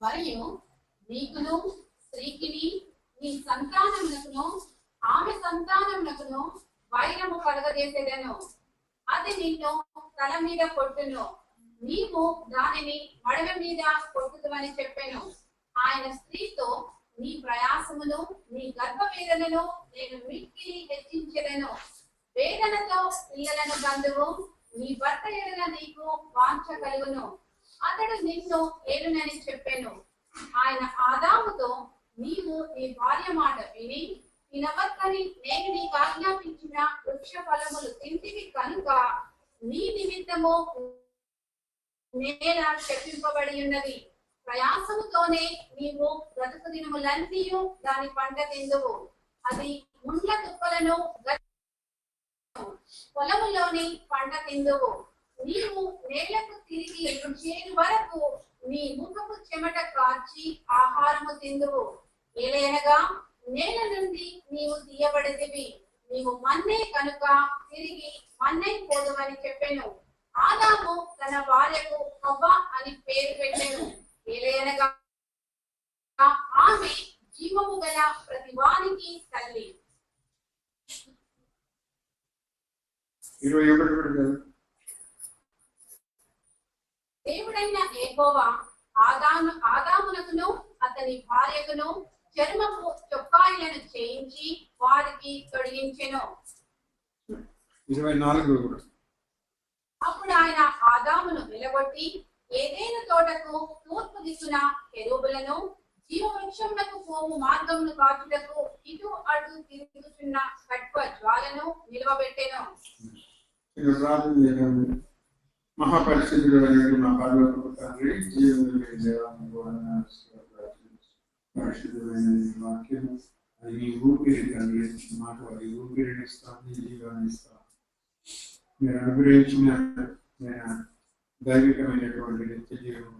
మరియు నీకును స్త్రీకిని నీ సంతానమునకును ఆమె సంతానమునకును వైరము కలగజేసేదను. అది నిన్ను తల మీద కొట్టును, నీవు దానిని మడమ మీద కొట్టుదువని చెప్పాను. ఆయన స్త్రీతో, నీ ప్రయాసమును నీ గర్భ వేదనను నేను మిక్కిలి హెచ్చించెదను. వేదనతో పిల్లలను బంధువు, నీ భర్త ఎడల నీకు వాంఛ కలుగును, అతడు నిన్ను ఏలునని చెప్పాను. ఆయన ఆదాముతో, నీవు నీ భార్య మాట విని తినవద్దని నేను నీకు ఆజ్ఞాపించిన వృక్ష ఫలములు తింటివి కనుక నీ నిమిత్తము నేల శపింపబడి ఉన్నది. ప్రయాసముతోనే నీవు బ్రతుకు దినములన్నీ దాని పంట తిందువు. అది ముండ్ల తుప్పలను పొలములోని పంట తిందువు. నీవు నేలకు తిరిగి చేరు వరకు నీ ముఖము చెమట కార్చి ఆహారము తిందువు. ఏలయనగా నేల నుండి నీవు తీయబడితివి, నీవు మన్నే కనుక తిరిగి మన్నైపోదువని చెప్పాను. ఆదాము తన భార్యకు హవ్వ అని పేరు పెట్టాను. ఏలయనగా ఆమె జీవము గల ప్రతి వానికి తల్లి. 21 దేవుడైన యెహోవా ఆదామునకును అతని భార్యకును చర్మపు చొక్కాయిలను చేయించి వారికి తొడిగించెను. 24 అప్పుడు ఆయన ఆదామును నిలబొట్టి ఏదైనా తోటకు తూర్పు దిక్కున కెరూబులను, జీవవృక్షములకు పోవు మార్గమును కాచుటకు ఇటు అటు తిరుగుతున్న ఖడ్గ జ్వాలను నిలవబెట్టెను. మహాపరిశుద్ధుడు మా పరలోకపు తండ్రి, జీవములే దేవానికి పరిశుద్ధమైన వాక్యం అది నీ ఊపిరి తండ్రి. మాకు అది ఊపిరిని ఇస్తాను, జీవాన్ని ఇస్తాను. మీరు అనుగ్రహించిన దైవికమైనటువంటి నిత్య జీవం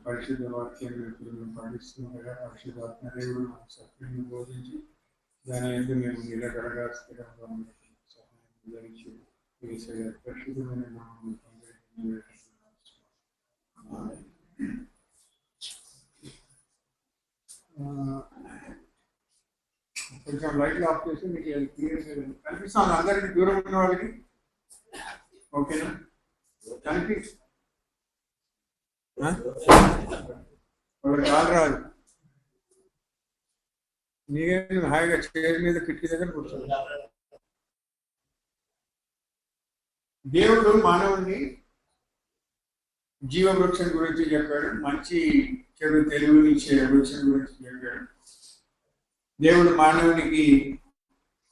పరిశుద్ధ వాక్యం పాటిస్తుండగా పరిశుద్ధాత్మదేవుడు మాకు సత్యాన్ని బోధించి దాని ఎందుకు మేము నిలకడగా స్థిరంగా సహాయం పరిశుద్ధమైన నామములో కొంచెం లైట్లు ఆఫ్ చేసి మీకు క్లియర్ కనిపిస్తాను అందరికి, దూరం ఉన్న వాళ్ళకి. ఓకేనా? కనిపి వాళ్ళకి కాలు రాదు. నీకే హాయిగా చైర్ మీద కిటికీ దగ్గర కూర్చోండి. దేవుడు మానవుని జీవవృక్షం గురించి చెప్పాడు, మంచి చెడు తెలివినిచ్చే వృక్షం గురించి చెప్పాడు. దేవుడు మానవునికి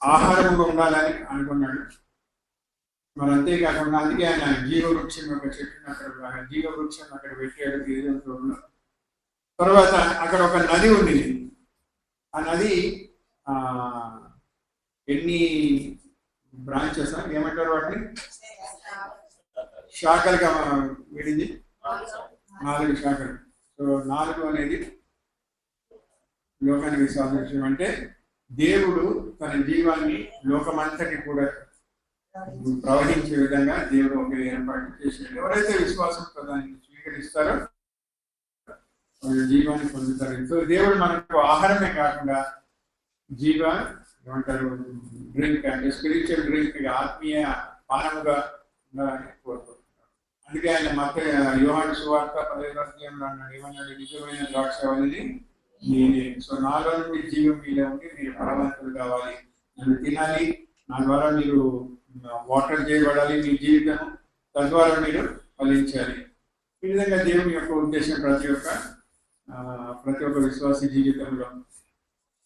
ఆహారంగా ఉండాలని అనుకున్నాడు. మరి అంతేకాకుండా అందుకే ఆయన జీవవృక్షం యొక్క చెట్టును అక్కడ పెట్టాడు ఏదో. తర్వాత అక్కడ ఒక నది ఉంది. ఆ నది ఎన్ని బ్రాంచెస్ ఏమంటారు వాటిని? శాఖలుగా విడింది, 4 శాఖలు. సో 4 అనేది లోకానికి సాదృశ్యం. అంటే దేవుడు తన జీవాన్ని లోకమంతటి కూడా ప్రవహించే విధంగా దేవుడు ఒక ఏర్పాటు చేశాడు. ఎవరైతే విశ్వాసంతో దాన్ని స్వీకరిస్తారో వాళ్ళు జీవాన్ని పొందుతారు. సో దేవుడు మనకు ఆహారమే కాకుండా ఏమంటారు డ్రింక్ అంటే స్పిరిచువల్ డ్రింక్, ఆత్మీయ పానముగా ఉండాలని కోరుకుంటున్నాడు. అందుకే ఆయన యోహాను సువార్త 15వ అధ్యాయంలో అన్నాడు, ఏమన్నాడు? నిజమైన ద్రాక్షావళిని నేనే. సో నాలో నుండి జీవం మీలో ఉండి మీరు ఫలవంతులు కావాలి, నన్ను తినాలి, నా ద్వారా మీరు వాటర్ చేయబడాలి మీ జీవితం, తద్వారా మీరు ఫలించాలి. ఈ విధంగా దేవుని యొక్క ఉద్దేశం ప్రతి ఒక్క విశ్వాసీ జీవితంలో.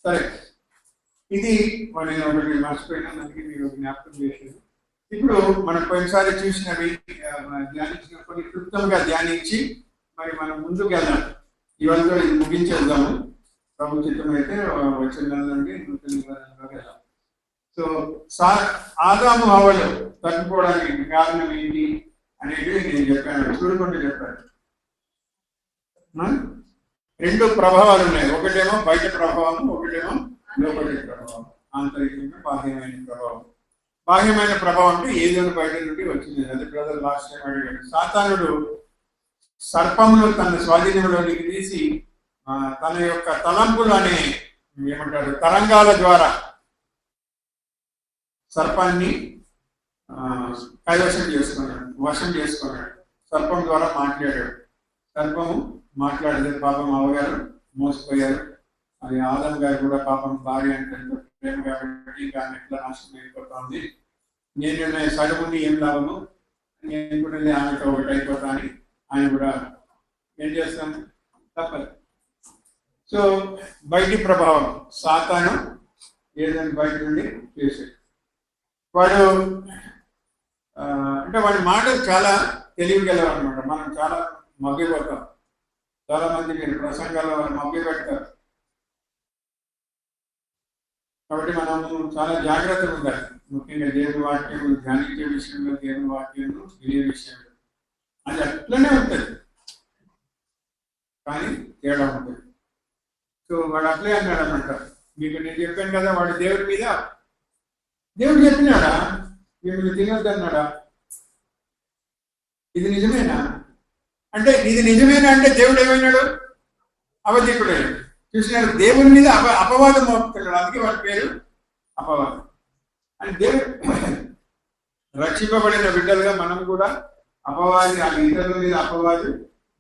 సరే, ఇది నేను ఒకటి మర్చిపోయినా, దానికి మీరు జ్ఞాపకం చేశారు. ఇప్పుడు మనం పోయినసారి చూసినవి ధ్యానించిన కొన్ని క్లుప్తంగా ధ్యానించి మరి మనం ముందుకు వెళ్దాం. ఇవాళతో ఇది ముగించేద్దాము. ప్రభు చిత్తం అయితే వచ్చిన నెల నుండి నూతన నిబంధనలోకి వెళ్దాం. సో ఆదాము హవ్వలు తగ్గిపోవడానికి కారణం ఏంటి అనేది నేను చెప్పాను, చూడకుండా చెప్పాను. 2 ప్రభావాలు ఉన్నాయి. ఒకటేమో బయట ప్రభావం, ఒకటేమో లోపలి ప్రభావం. ఆంతరికంగా బాహ్యమైన ప్రభావం. బాహ్యమైన ప్రభావం అంటే ఏదో బయట నుండి వచ్చింది. అది బ్రదర్ లాస్ట్ టైం అడిగాడు. సాతానుడు సర్పమును తన స్వాధీనంలోనికి తీసి తన యొక్క తలంపులు అనే ఏమంటారు తరంగాల ద్వారా సర్పాన్ని కైవశం చేసుకున్నాడు, వశం చేసుకున్నాడు. సర్పం ద్వారా మాట్లాడాడు. సర్పము మాట్లాడితే పాపం అవ్వగారు మోసపోయారు. అది ఆదం గారు కూడా పాపం భార్య అంటే ప్రేమ కాబట్టి ఇంకా ఎట్లా నాశనం అయిపోతుంది, నేను సగముని ఏం లాభము, నేను కూడా ఆమెతో ఒకటి అయిపోతా అని ఆయన కూడా ఏం చేస్తాను తప్పదు. సో బయటి ప్రభావం సాతాను ఏదైనా బయట నుండి చేసేది. వాడు అంటే వాడి మాటలు చాలా తెలివిగలవు అనమాట. మనం చాలా మభ్యపోతాం. చాలా మంది మీరు ప్రసంగాల్లో మభ్య పెడతారు. కాబట్టి మనము చాలా జాగ్రత్తగా ఉండాలి. ముఖ్యంగా దేవుని వాక్యం ధ్యానించే విషయంలో, దేవుని వాక్యం వినే విషయంలో అది అట్లనే ఉంటుంది, కానీ తేడా ఉంటుంది. సో వాడు అట్లే అన్నాడు అన్నమాట. మీకు నేను చెప్పాను కదా, వాడు దేవుడి మీద, దేవుడు చెప్పినాడా మిమ్మల్ని తినొద్దన్నాడా? ఇది నిజమేనా అంటే, ఇది నిజమేనా అంటే దేవుడు ఏమైనాడు? అబద్ధికుడయ్యాడు. చూసినారు, దేవుని మీద అపవాదం మోపుతున్నాడు. అందుకే వాడి పేరు అపవాదం. అని దేవుడు రక్షింపబడిన బిడ్డలుగా మనం కూడా అపవాది ఇతరుల మీద అపవాది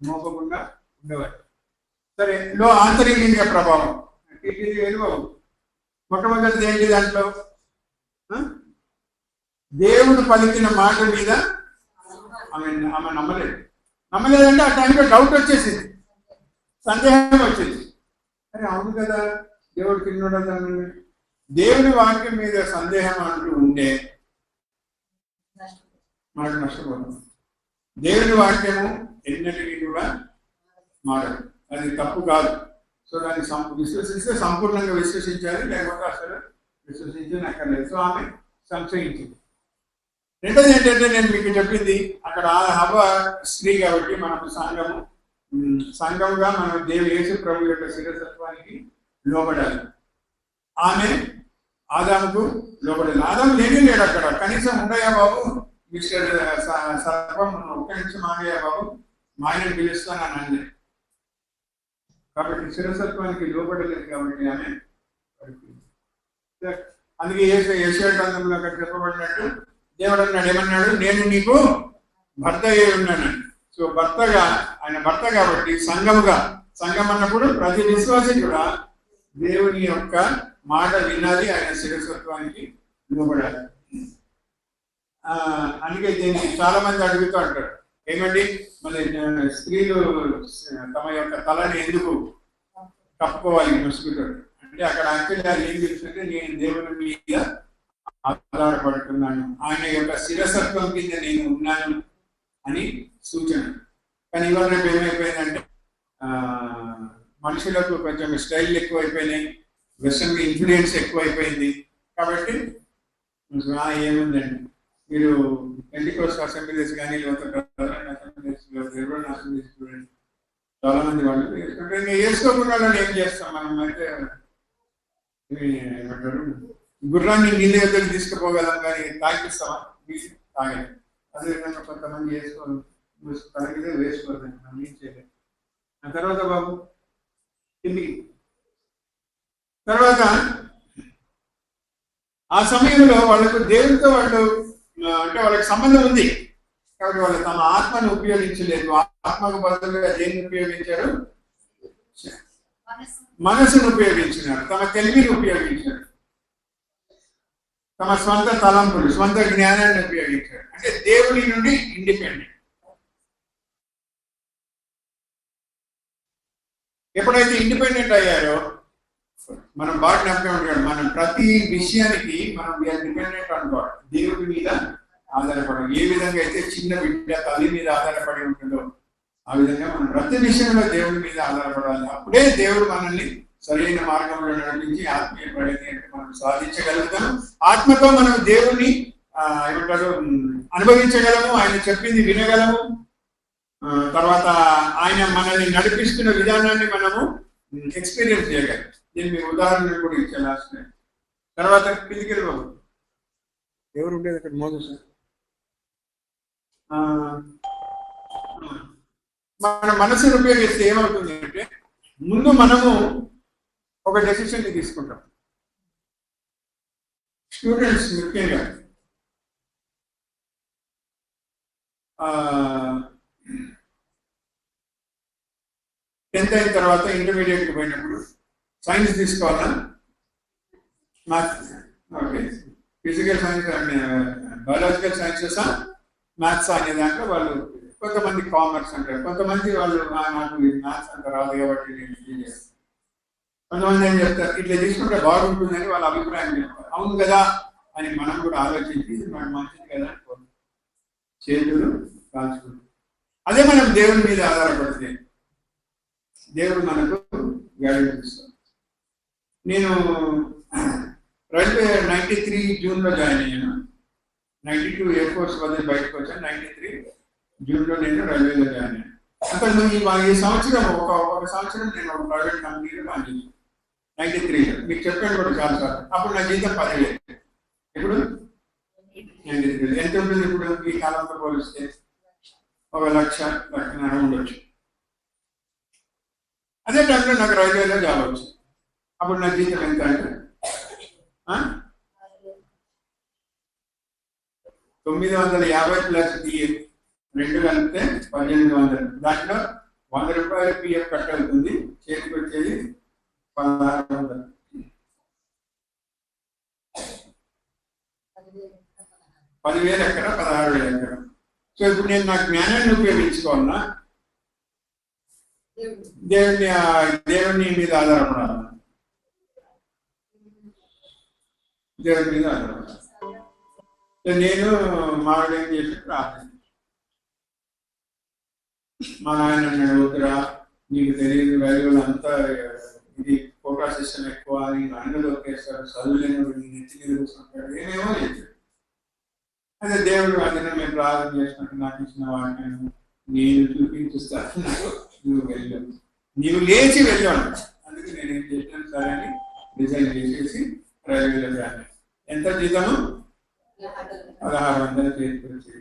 మోపకుండా ఉండేవారు. సరే, ఆంతరిక ప్రభావం ఇది వెలువవు. మొట్టమొదటిది ఏంటి దాంట్లో? దేవుడు పలికిన మాట మీద ఆమె నమ్మలేదంటే ఆ టైంలో డౌట్ వచ్చేసింది, సందేహం వచ్చేసి, అరే అవును కదా దేవుడు తిన్నాడు. దేవుని వాక్యం మీద సందేహం అంటూ ఉంటే మాట నష్టపోతుంది. దేవుని వాక్యము ఎన్నటికీ కూడా మారదు, అది తప్పు కాదు. సో దాన్ని విశ్వసిస్తే సంపూర్ణంగా విశ్వసించాలి, లేకపోతే అసలు విశ్వసించనక్కర్లేదు. సో ఆమె సంశయించింది. రెండోది ఏంటంటే, నేను మీకు చెప్పింది అక్కడ హవ్వ స్త్రీ కాబట్టి మనకు సంఘముగా మనం యేసు ప్రభు యొక్క శిరసత్వానికి లోబడాలి. ఆమె ఆదాముకు లోబడాలి. ఆదాము లేడు అక్కడ. కనీసం ఉండయా బాబు, మిస్టర్ సర్పం ఒక్క నిమిషం ఆగయ్యా బాబు, మా ఆయనను పిలుస్తానని అన్నది. కాబట్టి శిరసత్వానికి లోబడలేదు కాబట్టి ఆమె పడిపోయింది. అందుకే యెషయా గ్రంథంలో అక్కడ చెప్పబడినట్టు దేవుడు అన్నాడు, ఏమన్నాడు? నేను నీకు భర్త అయి ఉన్నాను. సో ఆయన భర్త కాబట్టి సంఘం అన్నప్పుడు ప్రతి విశ్వాసి కూడా దేవుని యొక్క మాట వినాలి, ఆయన శిరసత్వానికి లోబడాలి. అందుకే దీన్ని చాలా మంది అడుగుతూ అంటారు, ఏమండి మరి స్త్రీలు తమ యొక్క తలని ఎందుకు కప్పుకోవాలి ముసుగుతాడు అంటే, అక్కడ యాక్చువల్లీ ఏం తెలుస్తుంటే, నేను దేవుని మీద ఆధారపడుతున్నాను, ఆయన యొక్క శిరసత్వం కింద నేను ఉన్నాను అని సూచన. కానీ ఇవాళ రేపు ఏమైపోయిందంటే, మనుషులకు కొంచెం స్టైల్ ఎక్కువైపోయినాయి, వెస్టర్న్ ఇన్ఫ్లుయెన్స్ ఎక్కువైపోయింది. కాబట్టి ఏముందండి, మీరు పెంటెకోస్ట్ అసెంబ్లీస్ కానీ లేకపోతే అసెంబ్లీస్ చూడండి, చాలా మంది వాళ్ళు వేసుకోకుండా వాళ్ళని ఏం చేస్తాం మనం అంటే, ఏమంటారు, గుర్రాన్ని నీళ్ళ దగ్గరికి తీసుకుపోగలం కానీ తాగిస్తామా? తాగలేదు. అదేవిధంగా కొంతమంది తలగితే వేసుకోలేదండి, మనం ఏం చేయలేదు. ఆ తర్వాత బాబు కిందికి తర్వాత ఆ సమయంలో వాళ్ళకు దేవునితో అంటే వాళ్ళకి సంబంధం ఉంది కాబట్టి వాళ్ళు తమ ఆత్మను ఉపయోగించలేదు. ఆత్మకు బదులుగా దేన్ని ఉపయోగించారు? మనసును ఉపయోగించినారు, తమ తెలివిని ఉపయోగించారు, తమ స్వంత తలంపులు, స్వంత జ్ఞానాన్ని ఉపయోగించారు. అంటే దేవుని నుండి ఇండిపెండెంట్. ఎప్పుడైతే ఇండిపెండెంట్ అయ్యారో మనం బాగా జ్ఞాపకం ఉంటాడు, మనం ప్రతి విషయానికి మనం డిపెండెంట్ అనుకోవాలి, దేవుడి మీద ఆధారపడాలి. ఏ విధంగా అయితే చిన్న బిడ్డ తల్లి మీద ఆధారపడి ఉంటుందో ఆ విధంగా మనం ప్రతి విషయంలో దేవుడి మీద ఆధారపడాలి. అప్పుడే దేవుడు మనల్ని సరైన మార్గంలో నడిపించి ఆత్మీయ ప్రగతి అంటే మనం సాధించగలుగుతాం. ఆత్మతో మనం దేవుణ్ణి ఏమంటారు అనుభవించగలము, ఆయన చెప్పింది వినగలము. తర్వాత ఆయన మనల్ని నడిపిస్తున్న విధానాన్ని మనము ఎక్స్పీరియన్స్ చేయగలం. నేను మీ ఉదాహరణ కూడా ఇచ్చాను లాస్ట్ టైం. తర్వాత ఫిజికల్ బాబు ఎవరు ఉండేది అక్కడ మోదు సార్. మన మనసును ఉపయోగిస్తే ఏమవుతుంది అంటే ముందు మనము ఒక డెసిషన్ తీసుకుంటాం. స్టూడెంట్స్ ముఖ్యంగా 10th అయిన తర్వాత ఇంటర్మీడియట్కి పోయినప్పుడు సైన్స్ తీసుకోవాలా, maths, okay, physical science biological sciences, maths అనే దాంట్లో వాళ్ళు కొంతమంది కామర్స్ అంటారు, కొంతమంది వాళ్ళు నాకు మ్యాథ్స్ అంత రాదు కాబట్టి నేను ఇది చేస్తాను, కొంతమంది ఏం చెప్తారు ఇట్లా తీసుకుంటే బాగుంటుందని వాళ్ళ అభిప్రాయం చెప్తారు. అవును కదా అని మనం కూడా ఆలోచించి మనం మంచిది కదా అనుకోండి, చేతులు కాల్చుకుంటాం. అదే మనం దేవుని మీద ఆధారపడితే దేవుడు మనకు గైడెన్స్ ఇస్తాడు. నేను 93 జూన్లో జాయిన్ అయ్యాను. 92 ఎయిర్ ఫోర్స్ వదిలి బయటకు వచ్చాను. 93 జూన్లో నేను రైల్వేలో జాయిన్ అయ్యాను. అంతకుముందు ఈ సంవత్సరం ఒక సంవత్సరం నేను ఒక ప్రైవేట్ కంపెనీలో పనిచేసాను. 93లో మీకు చెప్పాను కూడా చాలా సార్. అప్పుడు నా జీతం 10,000. ఇప్పుడు 93 ఎంత ఉంటుంది ఇప్పుడు ఈ కాలంతో పోలిస్తే? 1,00,00,000 ఉండొచ్చు. అదే టైంలో నాకు రైల్వేలో జాబ్ వచ్చింది. అప్పుడు నా జీతం ఎంత అంటే 950 ప్లస్ పిఎఫ్ 2 కలిపితే 1,800. దాంట్లో 100 రూపాయలు పిఎఫ్ కట్ అవుతుంది, చేతికి వచ్చేది 1,600. 10,000 ఎక్కడ, 16,000 ఎక్కడ. సో ఇప్పుడు నేను నా జ్ఞానాన్ని ఉపయోగించుకోవాలన్నా దేవుని మీద ఆధారపడాలి, దేవుని మీద ఆధారపడాలి. నేను మావిడేం చేసి ప్రార్థన, మా నాయన అన్నాడు వద్దురా నీకు తెలియదు వాల్యూలు అంతా ఇది ఫోటో సిస్టమ్ ఎక్కువ, నీకు అన్నది ఒకేసారి చదువులేని నెత్తి మీద కూర్చుంటాడు, ఏమేమో చెప్పాడు. అదే దేవుడు అదన మేము ప్రార్థన చేసినట్టు నాకు ఇచ్చిన వాటిని నేను చూపించుస్తాను, నువ్వు వెళ్ళు, నీవు లేచి వెళ్ళాను. అందుకే నేను ఏం చేసినాను సరే అని డిజైన్ చేసేసి రైల్వేలో జాయిన్. ఎంత జీతము? 1,600 చేసి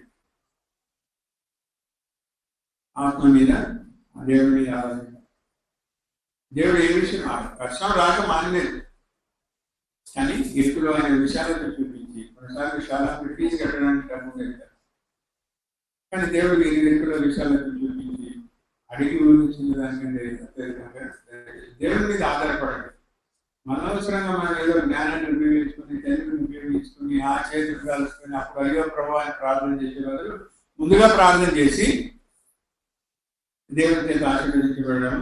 ఆత్మ మీద దేవుడి మీద ఆలోచన. దేవుడు ఏ విషయం కష్టం రాక మానలేదు, కానీ ఇరుకులో అనే విషయాలతో చూపించి కొన్నిసార్లు విషయాలను ఫీజు కట్టడానికి డబ్బు కట్టారు. కానీ దేవుడు ఇరుకులో విషయాలతో చూపించి అడిగి ఊహించిన దానికంటే దేవుడి మీద ఆధారపడండి. అనవసరంగా మనం ఏదో జ్ఞానాన్ని ఉపయోగించుకుని తెలుగుని ఉపయోగించుకుని ఆ చేతులు కలుసుకుని అప్పుడు అయ్యో ప్రభావాన్ని ప్రార్థన చేసే బదులు ముందుగా ప్రార్థన చేసి దేవుని చేత ఆశీర్వదించబడడం.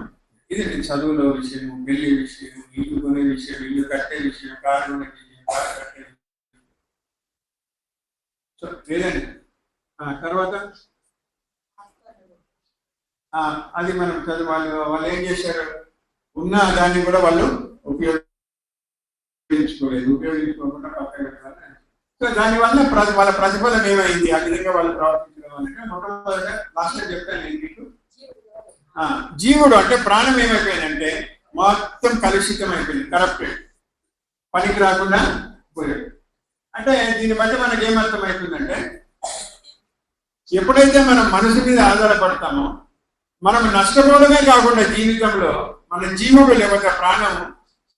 ఇది నేను చదువులో విషయం, పెళ్లి విషయం, ఇల్లు కొనే విషయం, ఇల్లు కట్టే విషయం, కారు కొనే విషయం, కారు కట్టే విషయం. సో లేదండి. తర్వాత అది మనం చదువు వాళ్ళు ఏం చేశారు, ఉన్న దాన్ని కూడా వాళ్ళు ఉపయోగించుకోకుండా పక్కన పెట్టాలి. సో దానివల్ల వాళ్ళ ప్రతిఫలం ఏమైంది, ఆ విధంగా వాళ్ళు ప్రవర్తించడం అంటే మొట్టమొదటిగా లాస్ట్ చెప్పాను నేను మీకు. జీవుడు అంటే ప్రాణం ఏమైపోయిందంటే మొత్తం కలుషితం అయిపోయింది, కరప్టెడ్, పనికి రాకుండా పోయాడు. అంటే దీన్ని బట్టి మనకి ఏమర్థం అవుతుందంటే ఎప్పుడైతే మనం మనసు మీద ఆధారపడతామో మనం నష్టపోవడమే కాకుండా జీవితంలో మన జీవుడు లేకపోతే ప్రాణం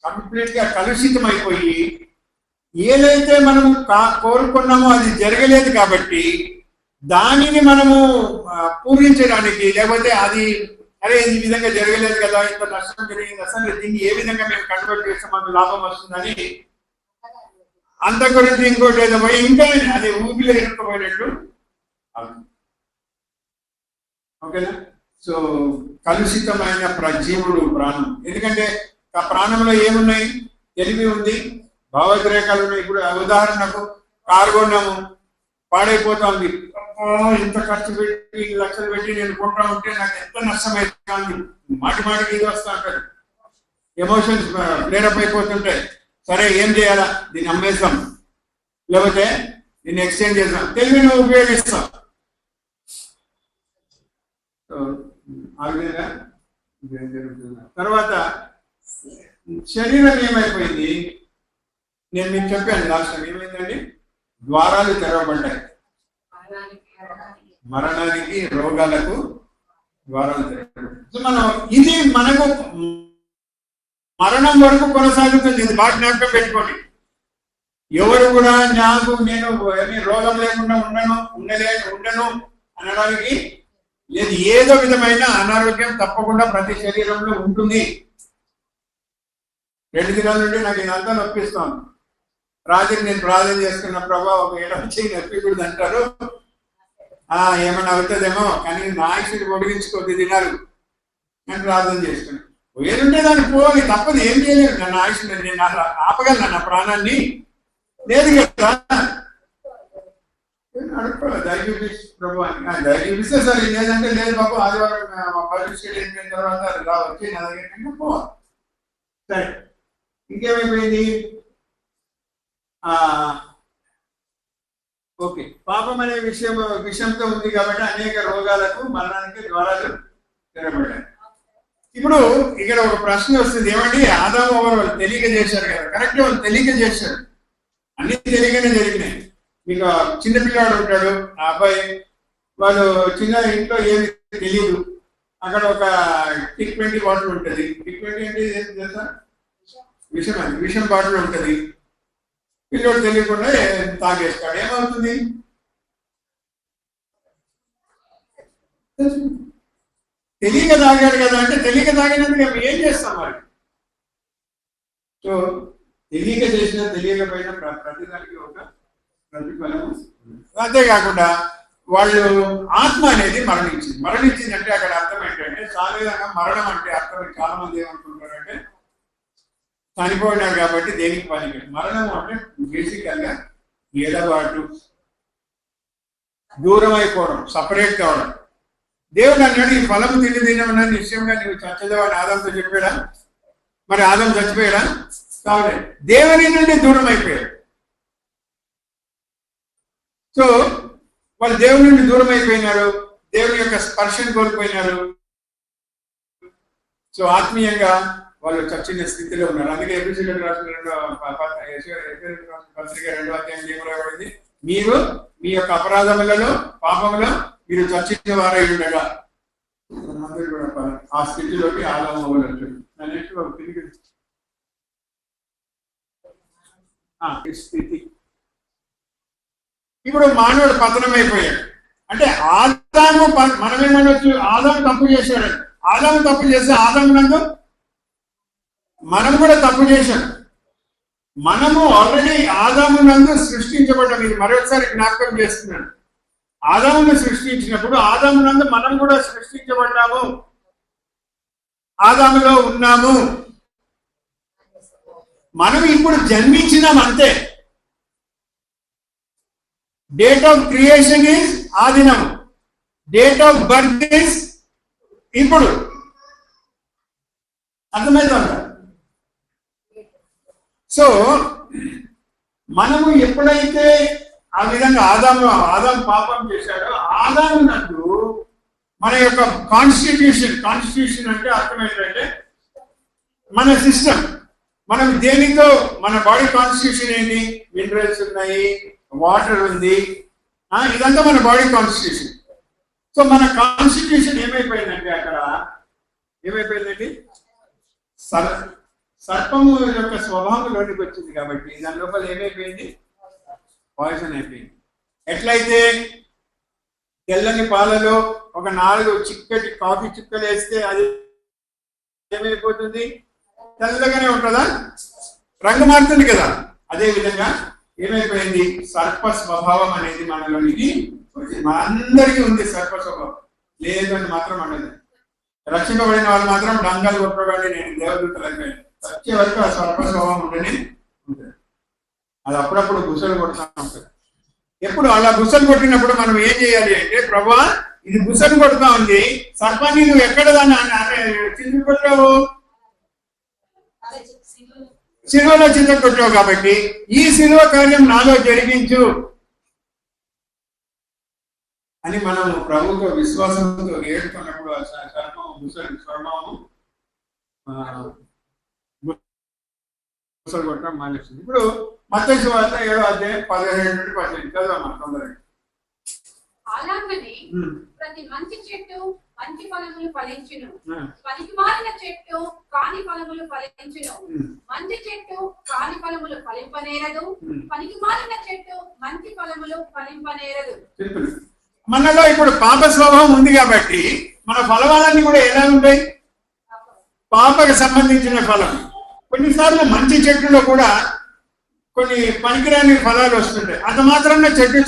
కంప్లీట్ గా కలుషితం అయిపోయి ఏదైతే మనము కోరుకున్నామో అది జరగలేదు కాబట్టి దానిని మనము పూరించడానికి, లేకపోతే అది అరే ఈ విధంగా జరగలేదు కదా, ఇంత నష్టం జరిగింది, అసలు దీన్ని ఏ విధంగా మేము కన్వర్ట్ చేస్తే మనకు లాభం వస్తుందని అంత గురించి ఇంకోటి ఏదో పోయి ఇంకా అది ఊపిలో ఇరుక్కుపోయినట్టు. ఓకేనా? సో కలుషితమైన జీవుడు ప్రాణం. ఎందుకంటే ఆ ప్రాణంలో ఏమున్నాయి? తెలివి ఉంది, భావోద్రేకాలు ఉన్నాయి. ఇప్పుడు ఉదాహరణకు కారు కొన్నాము, పాడైపోతా ఉంది, ఇంత ఖర్చు పెట్టి 1 లక్షలు పెట్టి నేను కొంటా ఉంటే నాకు ఎంత నష్టమైంది, మాటి మాటికి ఇది వస్తూ ఉంటారు, ఎమోషన్స్ ప్లేరప్ అయిపోతుంటాయి. సరే ఏం చేయాలా, దీన్ని అమ్మేస్తాం లేకపోతే దీన్ని ఎక్స్చేంజ్ చేస్తాం, తెలివిని ఉపయోగిస్తాం. ఆ విధంగా తర్వాత శరీరం ఏమైపోయింది, నేను మీకు చెప్పాను లాస్ట్ టైం ఏమైందండి, ద్వారాలు తెరవబడ్డాయి, మరణానికి రోగాలకు ద్వారాలు తెరవబడ్డాయి. సో మనం ఇది మనకు మరణం వరకు కొనసాగుతుంది. ఇది బాగా జ్ఞాపకం పెట్టుకోండి. ఎవరు కూడా నేను ఏమీ రోగం లేకుండా ఉండను అనడానికి లేదు. ఏదో విధమైన అనారోగ్యం తప్పకుండా ప్రతి శరీరంలో ఉంటుంది. 2 దినాల నుండి నాకు ఇదంతా నొప్పిస్తాను. రాత్రి నేను ప్రార్థన చేసుకున్న ప్రభావ ఒక 7వ చెయ్యి నొప్పికూడదు అంటారు. ఏమన్నా అవుతుందేమో, కానీ నా ఆయుష్ని పొడిగించుకోద్ది దినాలు నేను ప్రార్థన చేసుకున్నాను. ఏదుంటే దాన్ని పోవాలి, తప్పదు, ఏం చేయలేదు. నన్ను ఆయుష్ నేను ఆపగలను నా ప్రాణాన్ని లేదు కదా. అడుక్కోవాలి దయచూపిస్తు ప్రభు అని. దయచూపిస్తే సరే, లేదంటే లేదు బాబు ఆదివారం పరీక్షలు అయిపోయిన తర్వాత వచ్చి నా దగ్గర పోవాలి. సరే, ఇంకేమైపోయింది? ఓకే, పాపం అనే విషయంతో ఉంది కాబట్టి అనేక రోగాలకు మరణానికి ద్వారాలు తెరబడ్డాయి. ఇప్పుడు ఇక్కడ ఒక ప్రశ్న వస్తుంది, ఏమండి ఆదాము అవ్వలు వాళ్ళు తెలియక చేశారు కదా. కరెక్ట్, వాళ్ళు తెలియక చేశారు, అన్ని తెలియకనే జరిగినాయి. మీకు చిన్నపిల్లాడు ఉంటాడు, ఆ అబ్బాయి వాళ్ళు చిన్న ఇంట్లో ఏమి తెలియదు. అక్కడ ఒక టిక్ 20 బాటిల్ ఉంటుంది. టిక్ 20 అంటే ఏం తెలుసా? విషం. అది విషం బాటిల్ ఉంటుంది. పిల్లోడు తెలియకుండా తాగేస్తాడు. ఏమవుతుంది? తెలియక తాగాడు కదా. అంటే తెలియక తాగినందుకు మేము ఏం చేస్తాం మరి? సో తెలియక చేసినా తెలియకపోయినా ప్రతిదానికి ఒక ప్రతిఫలము. అంతేకాకుండా వాళ్ళు ఆత్మ అనేది మరణించిందంటే అక్కడ అర్థం ఏంటంటే, సాధారణంగా మరణం అంటే అర్థం చాలా మంది ఏమనుకుంటారంటే చనిపోయినారు కాబట్టి దేనికి పనికి. మరణం అంటే బేసికల్ గా ఎడబాటు, దూరం అయిపోవడం, సపరేట్ కావడం. దేవుడు అన్నాడు, ఈ ఫలము తినమన్నా నిశ్చయంగా నీవు చచ్చదవు అని ఆదంతో చెప్పాడా? మరి ఆదం చచ్చిపోయాడా? కావలేదు, దేవుని నుండి దూరం అయిపోయాడు. సో వాళ్ళు దేవుని నుండి దూరం అయిపోయినారు, దేవుని యొక్క స్పర్శను కోల్పోయినారు. సో ఆత్మీయంగా వాళ్ళు చచ్చిన స్థితిలో ఉన్నారు. అందుకే ఎఫెసీయులకు రాసిన 2వ పత్రిక 2వ అధ్యాయం ఏం రాయబడింది? మీరు మీ యొక్క అపరాధములలో పాపములో మీరు చచ్చిన వారై ఉండగా అందరూ కూడా ఆ స్థితిలోకి ఆదాము అవ్వలేదు. స్థితి ఇప్పుడు మానవుడు పతనం అయిపోయాడు. అంటే ఆదాము, మనమేమనొచ్చు, ఆదాము తప్పు చేశాడు. ఆదాము తప్పు చేస్తే ఆదాము నందు మనం కూడా తప్పు చేశాం. మనము ఆల్రెడీ ఆదాము నందు సృష్టించబడ్డాం. ఇది మరొకసారి జ్ఞాపకం చేస్తున్నాను. ఆదామును సృష్టించినప్పుడు ఆదాము నందు మనం కూడా సృష్టించబడ్డాము, ఆదాములో ఉన్నాము. మనం ఇప్పుడు జన్మించినాం అంతే. డేట్ ఆఫ్ క్రియేషన్ ఈజ్ ఆ దినం, డేట్ ఆఫ్ బర్త్ ఈజ్ ఇప్పుడు. అర్థమవుతుందా? సో మనము ఎప్పుడైతే ఆ విధంగా ఆదాం పాపం చేశాడో, ఆదాము నందు మన యొక్క కాన్స్టిట్యూషన్ అంటే అర్థం ఏంటంటే మన సిస్టమ్. మనం దేనితో, మన బాడీ కాన్స్టిట్యూషన్ ఏంటి? మినరల్స్ ఉన్నాయి, వాటర్ ఉంది, ఇదంతా మన బాడీ కాన్స్టిట్యూషన్. సో మన కాన్స్టిట్యూషన్ ఏమైపోయిందంటే అక్కడ ఏమైపోయిందండి? సర్పము యొక్క స్వభావంలోనికి వచ్చింది కాబట్టి దాని లోపల ఏమైపోయింది? పాయిజన్ అయిపోయింది. ఎట్లయితే తెల్లని పాలలో ఒక 4 చిక్కటి కాఫీ చుక్కలు వేస్తే అది ఏమైపోతుంది? తెల్లగానే ఉంటుందా? రంగు మారుతుంది కదా. అదే విధంగా ఏమైపోయింది? సర్ప స్వభావం అనేది మనలోనికి వచ్చింది. మన అందరికీ ఉంది సర్ప స్వభావం. లేదు అని మాత్రం అన్నది. రక్షింపబడిన వాళ్ళు మాత్రం డంగాలు కొట్టగానే నేను దేవదూతలు వచ్చే వరకు ఆ సర్ప స్వభావం ఉండని ఉంటుంది. అది అప్పుడప్పుడు గుసలు కొడుతూ ఉంటుంది. ఎప్పుడు అలా గుసలు కొట్టినప్పుడు మనం ఏం చేయాలి అంటే, ప్రభువా ఇది గుసలు కొడుతూ ఉంది, సర్పాన్ని నువ్వు ఎక్కడ దాన్ని చిందు కొట్టావు? సిలువలో చింత కొట్టావు కాబట్టి ఈ సిలువ కార్యం నాలో జరిగించు అని మనం ప్రభుత్వ విశ్వాసంతో ఏడుకున్నప్పుడు సర్పం గుసలు స్వర్ణము గుసలు కొట్టడం మానేస్తుంది. ఇప్పుడు మత్తయి సువార్త 7వ అధ్యాయం 17 నుండి 18 చదవమ్మా తొందరగా. అలాగనే ప్రతి మంచి చెట్టు మంచి ఫలములు ఫలించును. ఆ. పనికిమాలిన చెట్టు కాని ఫలములు ఫలించును. మంచి చెట్టు కాని ఫలములు ఫలింపనేరదు. పనికిమాలిన చెట్టు మంచి ఫలములు ఫలింపనేరదు. సింపుల్. మనలో ఇప్పుడు పాప స్వభావం ఉంది కాబట్టి మన ఫలవాలన్నీ కూడా ఎలా ఉంటాయి? పాపకు సంబంధించిన ఫలం. కొన్నిసార్లు మంచి చెట్టులో కూడా కొన్ని పనికిరాని ఫలాలు వస్తుంటాయి. అంత మాత్రాన చెట్టు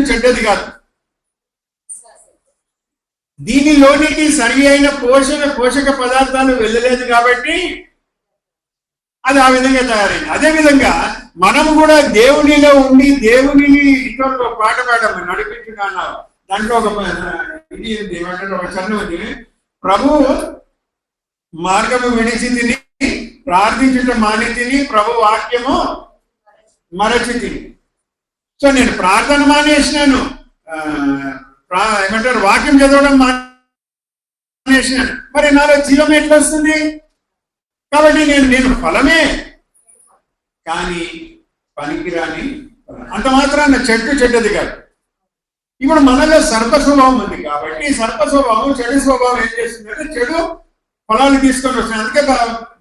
చెడ్డది కాదు. దీనిలోనికి సరి అయిన పోషక పదార్థాలు వెళ్ళలేదు కాబట్టి అది ఆ విధంగా తయారైంది. అదే విధంగా మనము కూడా దేవునిలో ఉండి దేవునిని ఇతరులు పాట పాడము నడిపించుకున్నా దాంట్లో ఒక ఇది ఏమంటారు, ఒక చరణం ఉంది. ప్రభు మార్గము విడిచి తిని ప్రార్థించుట మాని తిని ప్రభు వాక్యము మరచి తిని. సో నేను ప్రార్థన మానేసినాను, ఏమంటారు వాక్యం చదవడం మానేసినాను, మరి నాలో జీవం ఎట్లా వస్తుంది? కాబట్టి నేను ఫలమే కానీ పనికిరాని అంత మాత్రాన చెడ్డది కాదు. ఇప్పుడు మనలో సర్ప స్వభావం ఉంది కాబట్టి సర్ప స్వభావం చెడు స్వభావం ఏం చేస్తుందంటే చెడు ఫలాలు తీసుకొని వస్తుంది. అందుకే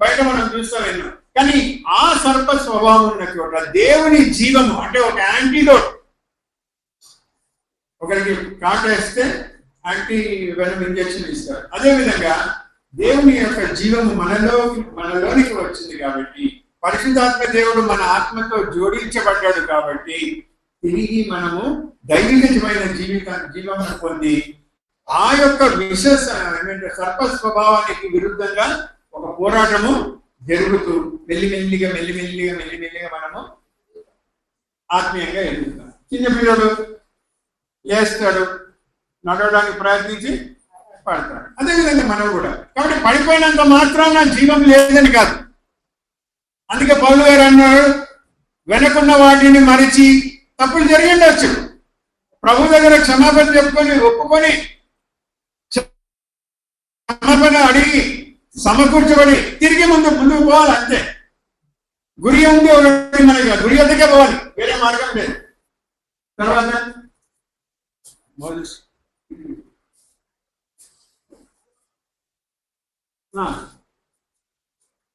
బయట మనం చూస్తాం ఎన్నో. కానీ ఆ సర్ప స్వభావం ఉన్న చోట దేవుని జీవము అంటే ఒక యాంటీడోట్. ఒకరికి కాటేస్తే యాంటీ వెనం ఇంజెక్షన్ ఇస్తారు. అదేవిధంగా దేవుని యొక్క జీవము మనలోనికి వచ్చింది కాబట్టి పరిశుద్ధాత్మ దేవుడు మన ఆత్మతో జోడించబడ్డాడు కాబట్టి తిరిగి మనము దైవికమైన జీవమును పొంది ఆ యొక్క సర్ప స్వభావానికి విరుద్ధంగా ఒక పోరాటము జరుగుతూ మెల్లిమెల్లిగా మనము ఆత్మీయంగా ఎదుగుతాం. చిన్నపిల్లడు లేస్తాడు, నడవడానికి ప్రయత్నించి పడతాడు. అదేవిధంగా మనం కూడా. కాబట్టి పడిపోయినంత మాత్రాన జీవం లేదని కాదు. అందుకే పౌలు గారు అన్నాడు, వెనకున్న వాటిని మరిచి తప్పులు జరిగి ఉండొచ్చు, ప్రభు దగ్గర క్షమాపణ చెప్పుకొని ఒప్పుకొని క్షమాపణ అడిగి సమకూర్చబడి తిరిగి ముందుకు పోవాలి. అంతే. గురి ఉంది ఒకటి, మనకి గురి వద్దకే పోవాలి, వేరే మార్గం లేదు. తర్వాత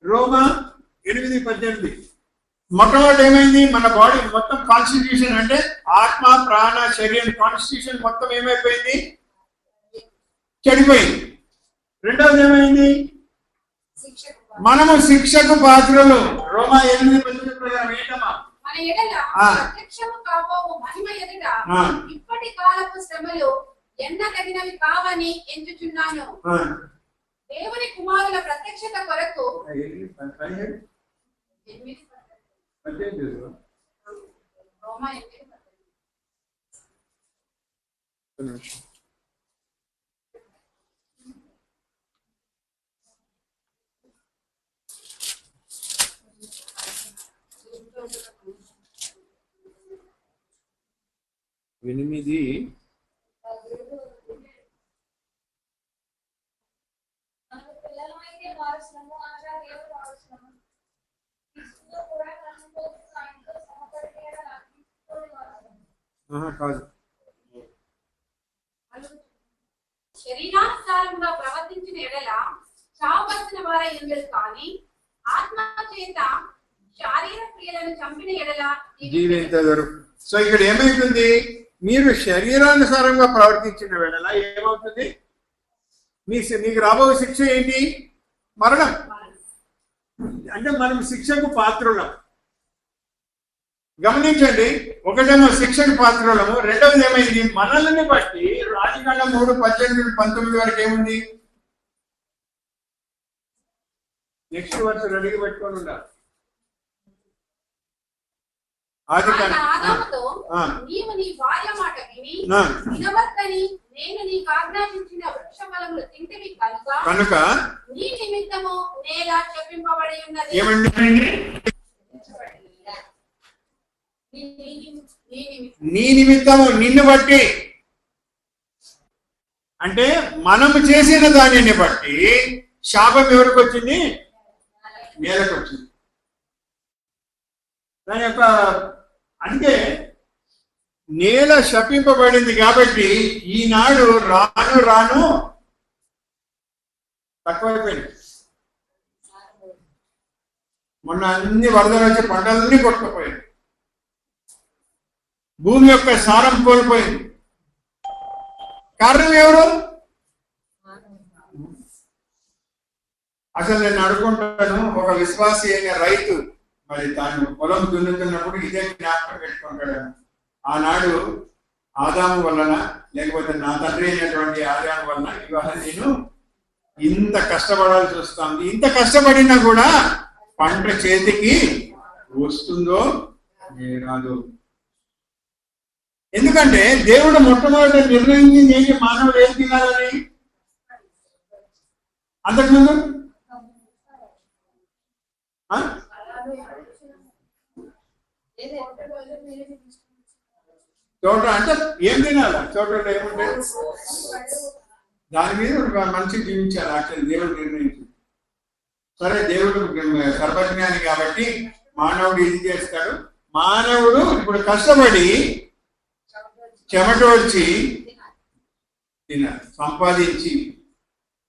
రోమా 8:18 మొట్టమొదటి ఏమైంది? మన బాడీ మొత్తం కాన్స్టిట్యూషన్ అంటే ఆత్మ ప్రాణ శరీరం కాన్స్టిట్యూషన్ మొత్తం ఏమైపోయింది? చెడిపోయింది. రెండవది ఏమైంది? మనము శిక్షకు పాత్రలు. రోమా 8:18 ప్రకారం ఏంటమ్మా? ఇప్పటి కాలపు శ్రమలు ఎన్నదగినవి కావని ఎంచుచున్నాను. దేవుని కుమారుల ప్రత్యక్షత కొరకు ఎనిమిది కాదు. శరీరానుసారంగా ప్రవర్తించిన ఎడల చావవలసిన వారై ఉండరు, కానీ ఆత్మ చేత శారీర క్రియలను చంపిన ఎడల జీవించగలరు. సో ఇక్కడ ఏమైతుంది? మీరు శరీరానుసారంగా ప్రవర్తించిన వేళ ఏమవుతుంది? మీకు రాబో శిక్ష ఏంటి? మరణం. అంటే మనం శిక్షకు పాత్రులం. గమనించండి, ఒకటేమో శిక్షకు పాత్రులము, రెండవది ఏమైంది? మనల్ని బట్టి రాజకాండం 3:18-19 వరకు ఏముంది? నెక్స్ట్ వర్షం రెడీగా పెట్టుకొని ఉండాలి. నీవు నీ భార్య మాట విని వినవద్దని నేను నీకు ఆజ్ఞాపించిన వృక్ష ఫలములు తింటివి కనుక నీ నిమిత్తము నేల శపింపబడి ఉన్నది. నీ నిమిత్తము, నిన్ను బట్టి అంటే మనము చేసిన దానిని బట్టి శాపం ఎవరికి వచ్చింది? నేలకు వచ్చింది. దాని యొక్క అందుకే నేల శపింపబడింది కాబట్టి ఈనాడు రాను రాను తక్కువైపోయింది. మొన్న అన్ని వరదలు వచ్చి పంటలన్నీ కొట్టుకుపోయాయి. భూమి యొక్క సారం కోల్పోయింది. కారణం ఎవరు? అసలు నేను అనుకుంటాను, ఒక విశ్వాసి అయిన రైతు మరి తాను పొలం దున్నుతున్నప్పుడు ఇదే జ్ఞాపకం పెట్టుకుంటాడు. ఆనాడు ఆదాము వలన, లేకపోతే నా తండ్రి అయినటువంటి ఆదాము వలన ఇవాళ నేను ఇంత కష్టపడాల్సి వస్తుంది. ఇంత కష్టపడినా కూడా పంట చేతికి వస్తుందో రాదు. ఎందుకంటే దేవుడు మొట్టమొదటి నిర్ణయించింది ఏంటి? మానవుడు ఏం తినాలని. అంతకుముందు తోట అంటే ఏం తినాలి? తోటలో ఏముంటాయి? దాని మీద ఒక మనిషి జీవించాలి. యాక్చువల్ దేవుడు నిర్ణయించింది. సరే, దేవుడు సర్వజ్ఞాని కాబట్టి మానవుడు ఇది చేస్తాడు. మానవుడు ఇప్పుడు కష్టపడి చెమట వచ్చి తినాలి, సంపాదించి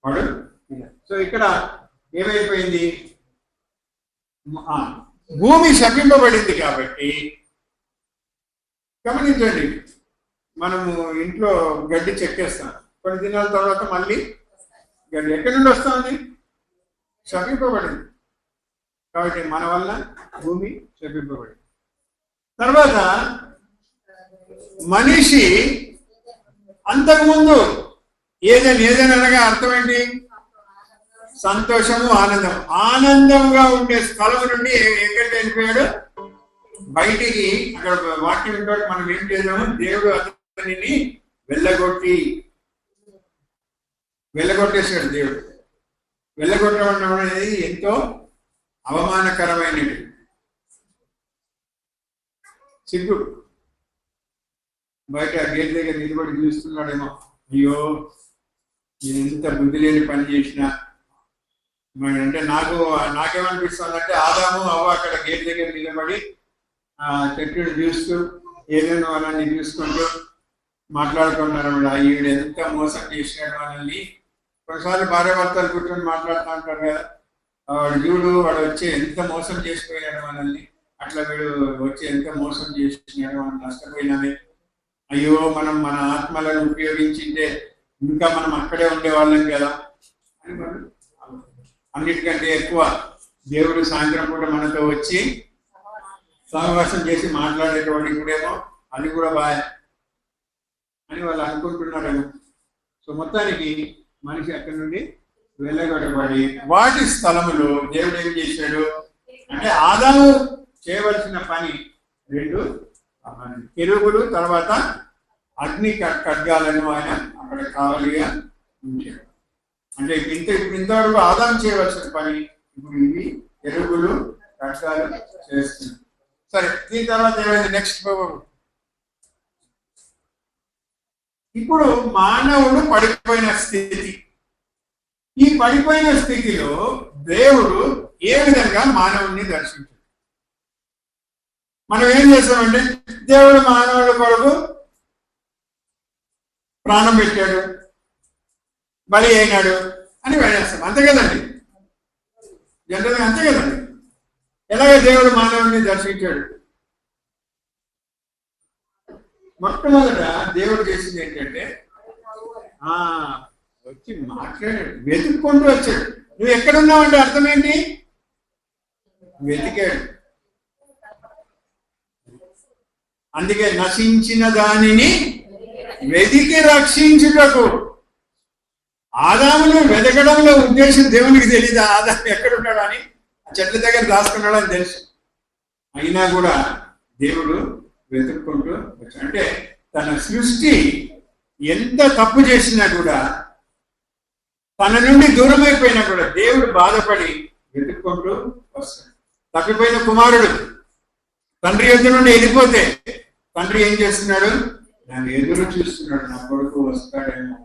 వాడు తినాలి. సో ఇక్కడ ఏమైపోయింది? భూమి శపింపబడింది కాబట్టి గమనించండి, మనము ఇంట్లో గడ్డి చెక్కేస్తాం, కొన్ని దినాల తర్వాత మళ్ళీ గడ్డి ఎక్కడి నుండి వస్తుంది? శపింపబడింది కాబట్టి మన వల్ల భూమి శపింపబడింది. తర్వాత మనిషి అంతకుముందు ఏదైనా అనగా అర్థం ఏంటి? సంతోషము, ఆనందం. ఆనందంగా ఉండే స్థలం నుండి ఎక్కడికి వెళ్ళిపోయాడు? బయటికి. అక్కడ వాక్యం తోటి మనం ఏం చేద్దాము? దేవుడు అతనిని వెళ్ళగొట్టేశాడు. దేవుడు వెళ్ళగొట్టడం అనేది ఎంతో అవమానకరమైనది. సిగ్గు. బయట గేట్ దగ్గర నిలబడి చూస్తున్నాడేమో, అయ్యో నేను ఎంత బుద్ధి లేని పని చేసినా. అంటే నాకేమనిపిస్తుంది అంటే, ఆదాము అవ్వ అక్కడ గేట్ దగ్గర నిలబడి చెట్టును చూస్తూ ఏదైనా వాళ్ళని చూసుకుంటూ మాట్లాడుకున్నారు. ఈవిడ ఎంత మోసం చేసినాడు మనల్ని. కొన్నిసార్లు భార్యాభర్తలు కూర్చొని మాట్లాడుతూ ఉంటారు కదా, వాడు చూడు, వాడు వచ్చి ఎంత మోసం చేసిపోయినాడు మనల్ని, అట్లా వీడు వచ్చి ఎంత మోసం చేసినాడు, మనం నష్టపోయినది. అయ్యో, మనం మన ఆత్మలను ఉపయోగించింటే ఇంకా మనం అక్కడే ఉండేవాళ్ళం కదా అని. అన్నిటికంటే ఎక్కువ దేవుడు సాయంత్రం పూట మనతో వచ్చి సహవాసం చేసి మాట్లాడేటువంటి ఇప్పుడేమో అది కూడా బాయ్ అని వాళ్ళు అనుకుంటున్నారేమో. సో మొత్తానికి మనిషి అక్కడి నుండి వెళ్ళగొట్టబడి వాటి స్థలములో దేవుడు ఏం చేశాడు అంటే, ఆదాము చేయవలసిన పని 2 కెరూబులు, తర్వాత అగ్ని ఖడ్గాలను ఆయన అక్కడ కావాలిగా ఉంచాడు. అంటే ఇంతవరకు ఆదాము చేయవలసిన పని ఇప్పుడు ఇవి కెరూబులు, ఖడ్గాలు చేస్తున్నాయి. సరే, దీని తర్వాత ఏమైంది? నెక్స్ట్ ఇప్పుడు మానవుడు పడిపోయిన స్థితి. ఈ పడిపోయిన స్థితిలో దేవుడు ఏ విధంగా మానవుడిని దర్శించాడు? మనం ఏం చేస్తామంటే, దేవుడు మానవుడి కొరకు ప్రాణం పెట్టాడు, బలి అయినాడు అని వెళ్ళేస్తాం. అంతే కదండి, జనరల్గా అంతే కదండి. ఎలాగ దేవుడు మానవుడిని దర్శించాడు? మొట్టమొదట దేవుడు చేసింది ఏంటంటే, వచ్చి మాట్లాడాడు, వెతుక్కుంటూ వచ్చాడు. నువ్వు ఎక్కడున్నావు అంటే అర్థం ఏంటి? వెతికాడు. అందుకే నశించిన దానిని వెతికి రక్షించుటకు. ఆదామును వెతకడంలో ఉద్దేశం దేవునికి తెలియదు. ఆదాము ఎక్కడున్నాడు అని, చెట్ల దగ్గర దాచుకున్నాడు అని తెలుసు. అయినా కూడా దేవుడు వెతుక్కుంటూ వచ్చాడు. అంటే తన సృష్టి ఎంత తప్పు చేసినా కూడా, తన నుండి దూరం అయిపోయినా కూడా దేవుడు బాధపడి వెతుక్కుంటూ వస్తాడు. తప్పిపోయిన కుమారుడు తండ్రి ఎదురు నుండి వెళ్ళిపోతే తండ్రి ఏం చేస్తున్నాడు? నన్ను ఎదురు చూస్తున్నాడు, నా కొడుకు వస్తాడేమో.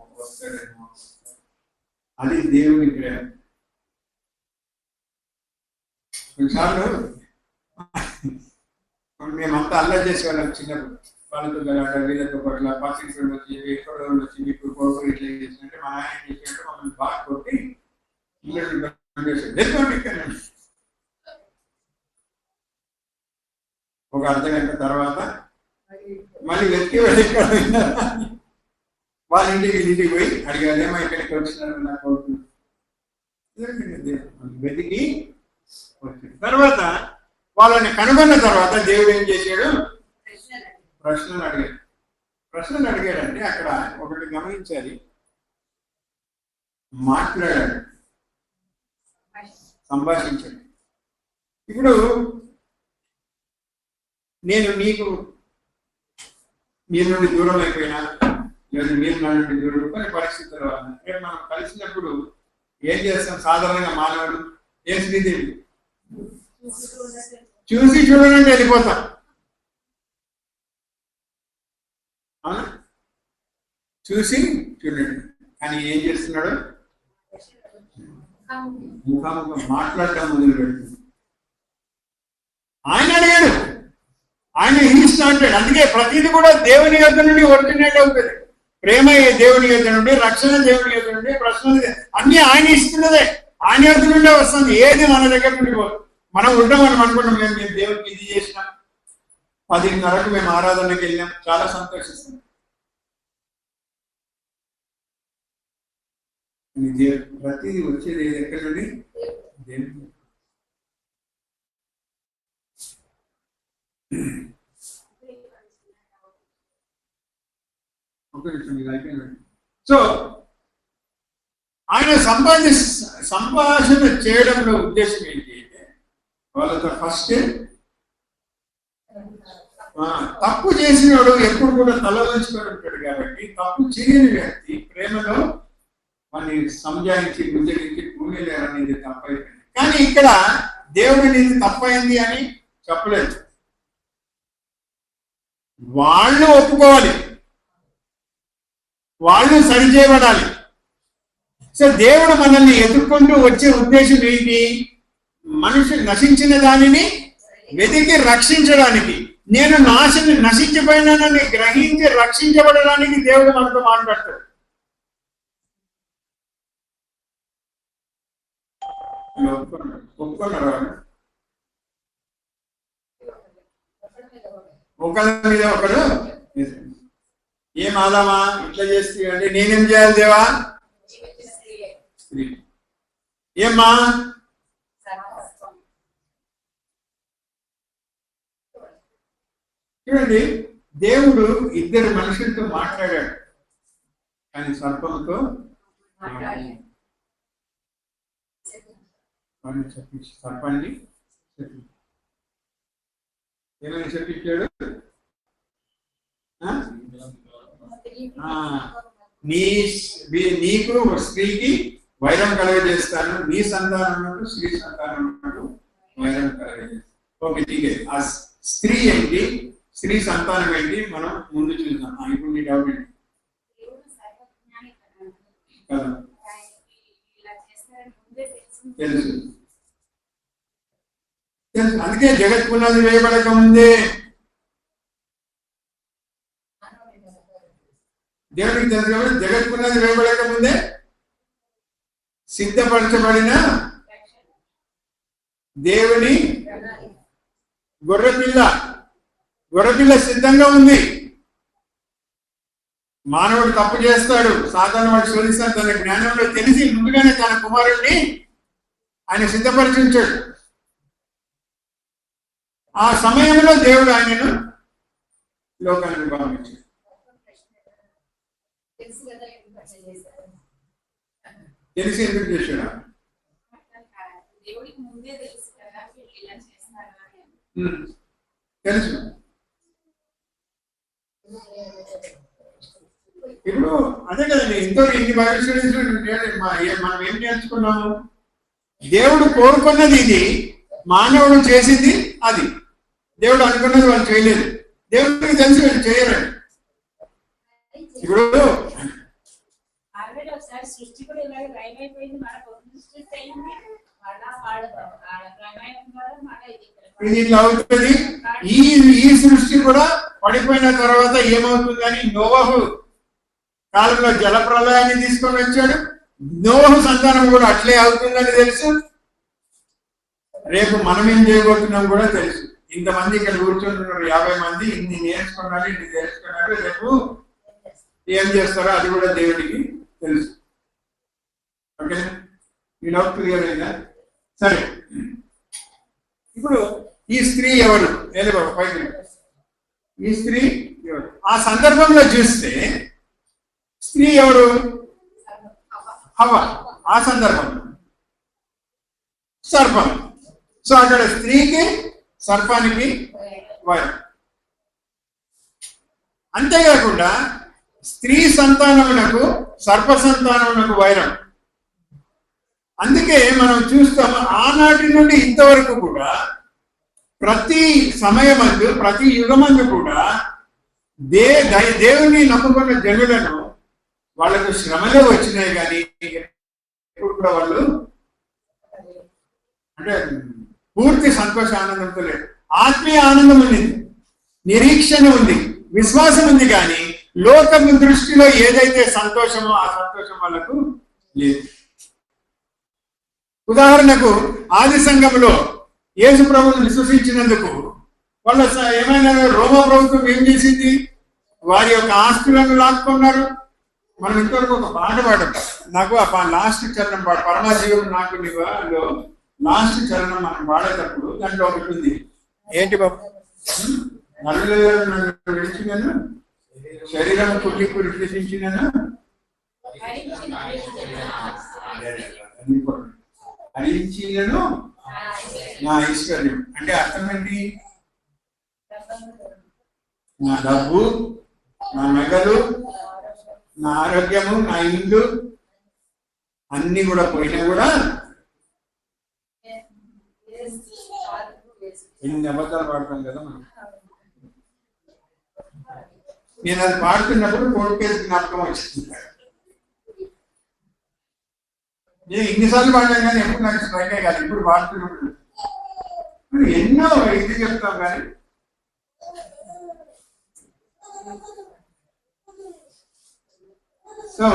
అది దేవుని ప్రేమ. కొన్నిసార్లు మేమంతా అల్లరి చేసేవాళ్ళం చిన్నప్పుడు. వాళ్ళతో గలాట, వీళ్ళతో పట్ల పాకిస్తాన్ వచ్చి ఎక్కడ వచ్చి మీకు కోరుకు ఇట్లా చేసినట్టే మా ఆయన చేసినట్టు మమ్మల్ని బాగా కొట్టి ఒక అర్ధ గంట తర్వాత మళ్ళీ వెతికి వాళ్ళ ఇంటికి పోయి అడిగారు, ఏమో ఇక్కడికి వచ్చినారు నా కొడుకు. వెతికి వచ్చింది. తర్వాత వాళ్ళని కనుగొన్న తర్వాత దేవుడు ఏం చేశాడు? ప్రశ్నలు అడిగాడంటే అక్కడ ఒకటి గమనించాలి, మాట్లాడాడు, సంభాషించాడు. ఇప్పుడు నేను మీ నుండి దూరం అయిపోయినా లేదా మీరు నా నుండి దూరం కొన్ని పరిస్థితుల వల్ల మనం కలిసినప్పుడు ఏం చేస్తాం? సాధారణంగా మానవుడు ఏ స్థితి చూసి చూడనంటే వెళ్ళిపోతాం. అవునా? చూసి చూడండి. కానీ ఏం చేస్తున్నాడు? ముఖాముఖం మాట్లాడటం మొదలు పెడుతుంది. ఆయన అడిగాడు, ఆయన స్టార్టెడ్. అందుకే ప్రతిదీ కూడా దేవుని యొద్ద నుండి ఒరిజినేట్ అవుతుంది. ప్రేమ దేవుని యొద్ద నుండి, రక్షణ దేవుని యొద్ద నుండి, ప్రశ్నలు అన్ని ఆయన ఇస్తున్నదే, ఆయన యొద్ద నుండే వస్తుంది. ఏది మన దగ్గర నుండి మనం ఉంటాం. మనం అనుకుంటాం మేము దేవుడికి ఇది చేసినాం, 10:30కు మేము ఆరాధనకి వెళ్ళాం, చాలా సంతోషిస్తాం. ప్రతిదీ వచ్చేది ఎక్కడ నుండి? దేవుని. సో ఆయన సంభాషణ చేయడంలో ఉద్దేశం ఏంటి అంటే, వాళ్ళతో ఫస్ట్ తప్పు చేసినవాడు ఎప్పుడు కూడా తల వంచుకొని ఉంటాడు. కాబట్టి తప్పు చేయని వ్యక్తి ప్రేమలో వాడిని సంజాయించి గుంజరించి భూమిలేరనేది తప్పైపోయింది. కానీ ఇక్కడ దేవుడు నీది తప్పైంది అని చెప్పలేదు. వాళ్ళు ఒప్పుకోవాలి, వాళ్ళు సరిచేయబడాలి. సో దేవుడు మనల్ని ఎదుర్కొంటూ వచ్చే ఉద్దేశం ఏంటి? మనిషి నశించిన దానిని వెతికి రక్షించడానికి. నేను నశించిపోయినానని గ్రహించి రక్షించబడడానికి దేవుడు మనతో మాట్లాడతాడు. ఒప్పుకున్నారు. ఒకరి మీద ఒకరు ఏం ఆదామా ఇట్లా చేస్తే అంటే నేనేం చేయాలి దేవా? ఏమ్మా చూడండి, దేవుడు ఇద్దరు మనుషులతో మాట్లాడాడు, కానీ సర్పంతో సర్పాన్ని ఏమైనా చెప్పించాడు? నీకు స్త్రీకి వైరం కలగజేస్తాను, నీ సంతానం ఉన్నట్టు స్త్రీ సంతానం ఉన్నట్టు వైరం కలగజేస్తాను. ఓకే, ఠీకే. ఆ స్త్రీ ఏంటి, స్త్రీ సంతానం ఏంటి మనం ముందు చూద్దాం. ఇప్పుడు నీ డౌట్ ఏంటి? తెలుసు. అందుకే జగత్ పునాది వేయబడక ముందే దేవుడికి తెలుసు కాబట్టి జగత్ పునాది వేయబడక ముందే సిద్ధపరచబడిన దేవుని గొర్రెపిల్ల సిద్ధంగా ఉంది. మానవుడు తప్పు చేస్తాడు, సాధారణ వాడు శోధిస్తాడు. తన జ్ఞానంలో తెలిసి ముందుగానే తన కుమారుడిని ఆయన సిద్ధపరిచి ఉంచాడు. ఆ సమయంలో దేవుడు ఆయనను లోకాన్ని భావించాడు. తెలిసి ఎందుకు చేశాడు? తెలుసు. ఇప్పుడు అదే కదండి, ఇన్ని భవిష్యత్తు మనం ఏం నేర్చుకున్నాము? దేవుడు కోరుకున్నది ఇది, మానవుడు చేసింది అది. దేవుడు అనుకున్నది వాళ్ళు చేయలేదు. దేవుడికి తెలిసి వాళ్ళు చేయరు. ఇప్పుడు ఇది ఇట్లా అవుతుంది. ఈ సృష్టి కూడా పడిపోయిన తర్వాత ఏమవుతుందని నోవహు కాలంలో జల ప్రళయాన్ని తీసుకొని వచ్చాడు. నోవహు సంతానం కూడా అట్లే అవుతుందని తెలుసు. రేపు మనం ఏం చేయబోతున్నాం కూడా తెలుసు. ఇంతమంది ఇక్కడ కూర్చుంటున్నారు, 50 మంది, ఇన్ని నేర్చుకున్నారు, ఇన్ని తెలుసుకున్నారు. రేపు ఏం చేస్తారో అది కూడా దేవుడికి తెలుసు. ఓకే, ఈ డౌట్ క్లియర్ అయిందా? సరే, ఇప్పుడు ఈ స్త్రీ ఎవరు? ఏది బాబు పైకి, ఈ స్త్రీ ఎవరు? ఆ సందర్భంలో చూస్తే స్త్రీ ఎవరు? హవ్వ. ఆ సందర్భంలో సర్పం. సో అక్కడ స్త్రీకి సర్పానికి వైరం. అంతేకాకుండా స్త్రీ సంతానమునకు సర్ప సంతానమునకు వైరం. అందుకే మనం చూస్తాము ఆనాటి నుండి ఇంతవరకు కూడా ప్రతి సమయమందు, ప్రతి యుగమందు కూడా దేవుని నమ్ముకున్న జనులను వాళ్ళకు శ్రమలే వచ్చినాయి, కానీ ఎప్పుడు కూడా వాళ్ళు అంటే పూర్తి సంతోష ఆనందంతో లేదు. ఆత్మీయ ఆనందం ఉంది, నిరీక్షణ ఉంది, విశ్వాసం ఉంది, కానీ లోకము దృష్టిలో ఏదైతే సంతోషమో ఆ సంతోషం వాళ్ళకు లేదు. ఉదాహరణకు ఆది సంఘంలో యేసు ప్రభువును విశ్వసించినందుకు వాళ్ళ ఏమైనా రోమా ప్రభుత్వం ఏం చేసింది? వారి యొక్క ఆస్తులను లాక్కున్నారు. మనం ఇంతవరకు ఒక పాట పాడాం. నాకు ఆ లాస్ట్ చరణం పాట, పరమజీవం నాకు నివాలో లాస్ట్ చరణం మనం పాడేటప్పుడు దాంట్లో ఒకటి ఉంది. ఏంటి బాబు? నన్ను విడిచినను, శరీరం కుట్టి విశ్వసించినను, హరించినను నా ఐశ్వర్యం. అంటే అర్థం ఏంటి? నా డబ్బు, నా నగలు, నా ఆరోగ్యము, నా ఇల్లు అన్ని కూడా పోయినా కూడా ఎన్ని అబద్ధాలు పాడతాం కదా మనం. నేను అది పాడుతున్నప్పుడు కోర్టుకేసి జ్ఞాపకం వచ్చింది. నేను ఇన్నిసార్లు పాడాను కానీ ఎప్పుడు నాకు స్ట్రైక్ అయ్యి కాదు. ఇప్పుడు పాడుతున్నప్పుడు ఎన్నో ఇది చెప్తాం కానీ సో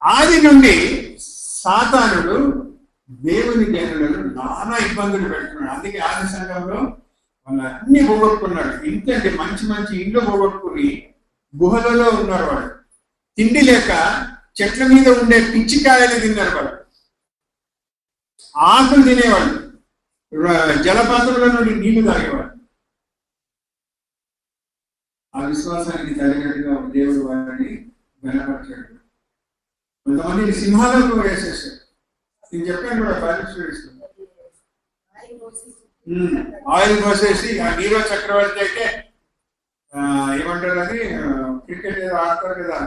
ఆది నుండి సాతానుడు దేవుని జనులను నానా ఇబ్బందులు పెడుతున్నాడు. అందుకే ఆది సంఘంలో వాళ్ళు అన్ని పోగొట్టుకున్నాడు. ఇంతంటే మంచి మంచి ఇంట్లో పోగొట్టుకుని గుహలలో ఉన్నారు. వాళ్ళు తిండి లేక చెట్ల మీద ఉండే పిచ్చికాయలు తిన్నారు. వాళ్ళు ఆకులు తినేవాళ్ళు, జలపాతంలో నుండి నీళ్లు తాగేవాళ్ళు. ఆ విశ్వాసానికి తగినట్టుగా దేవుడు వారిని బలపరిచాడు. కొంతమందిని సింహాలకు వేసేసాడు. నేను చెప్పాను కూడా ఆయిల్ పోసేసి ఆ నీరో చక్రవర్తి అయితే ఏమంటారు అది క్రికెట్ ఏదో ఆడతారు కదా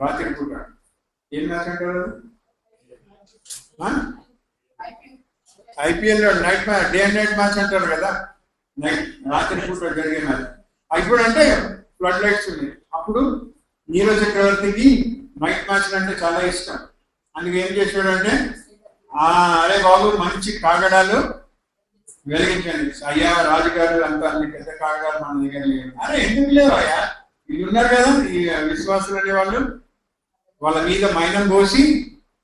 రాత్రి పూట. ఏం మ్యాచ్ అంటారు? IPL లో night match, day and night match అంటారు కదా, నైట్ రాత్రి పూట జరిగే మ్యాచ్. ఇప్పుడు అంటే ఫ్లడ్ లైట్స్ ఉన్నాయి. అప్పుడు నీరో చక్రవర్తికి నైట్ మ్యాచ్లు అంటే చాలా ఇష్టం. అందుకే ఏం చేశాడంటే అరే బాబు మంచి కాగడాలు వెలిగించండి. అయ్యా రాజుగారు అంతా అన్ని పెద్ద కాగడాలు మన దగ్గర లేవు. అరే ఎందుకు లేవు అయ్యా, వీళ్ళు ఉన్నారు కదా ఈ విశ్వాసులు అనే వాళ్ళు, వాళ్ళ మీద మైనం పోసి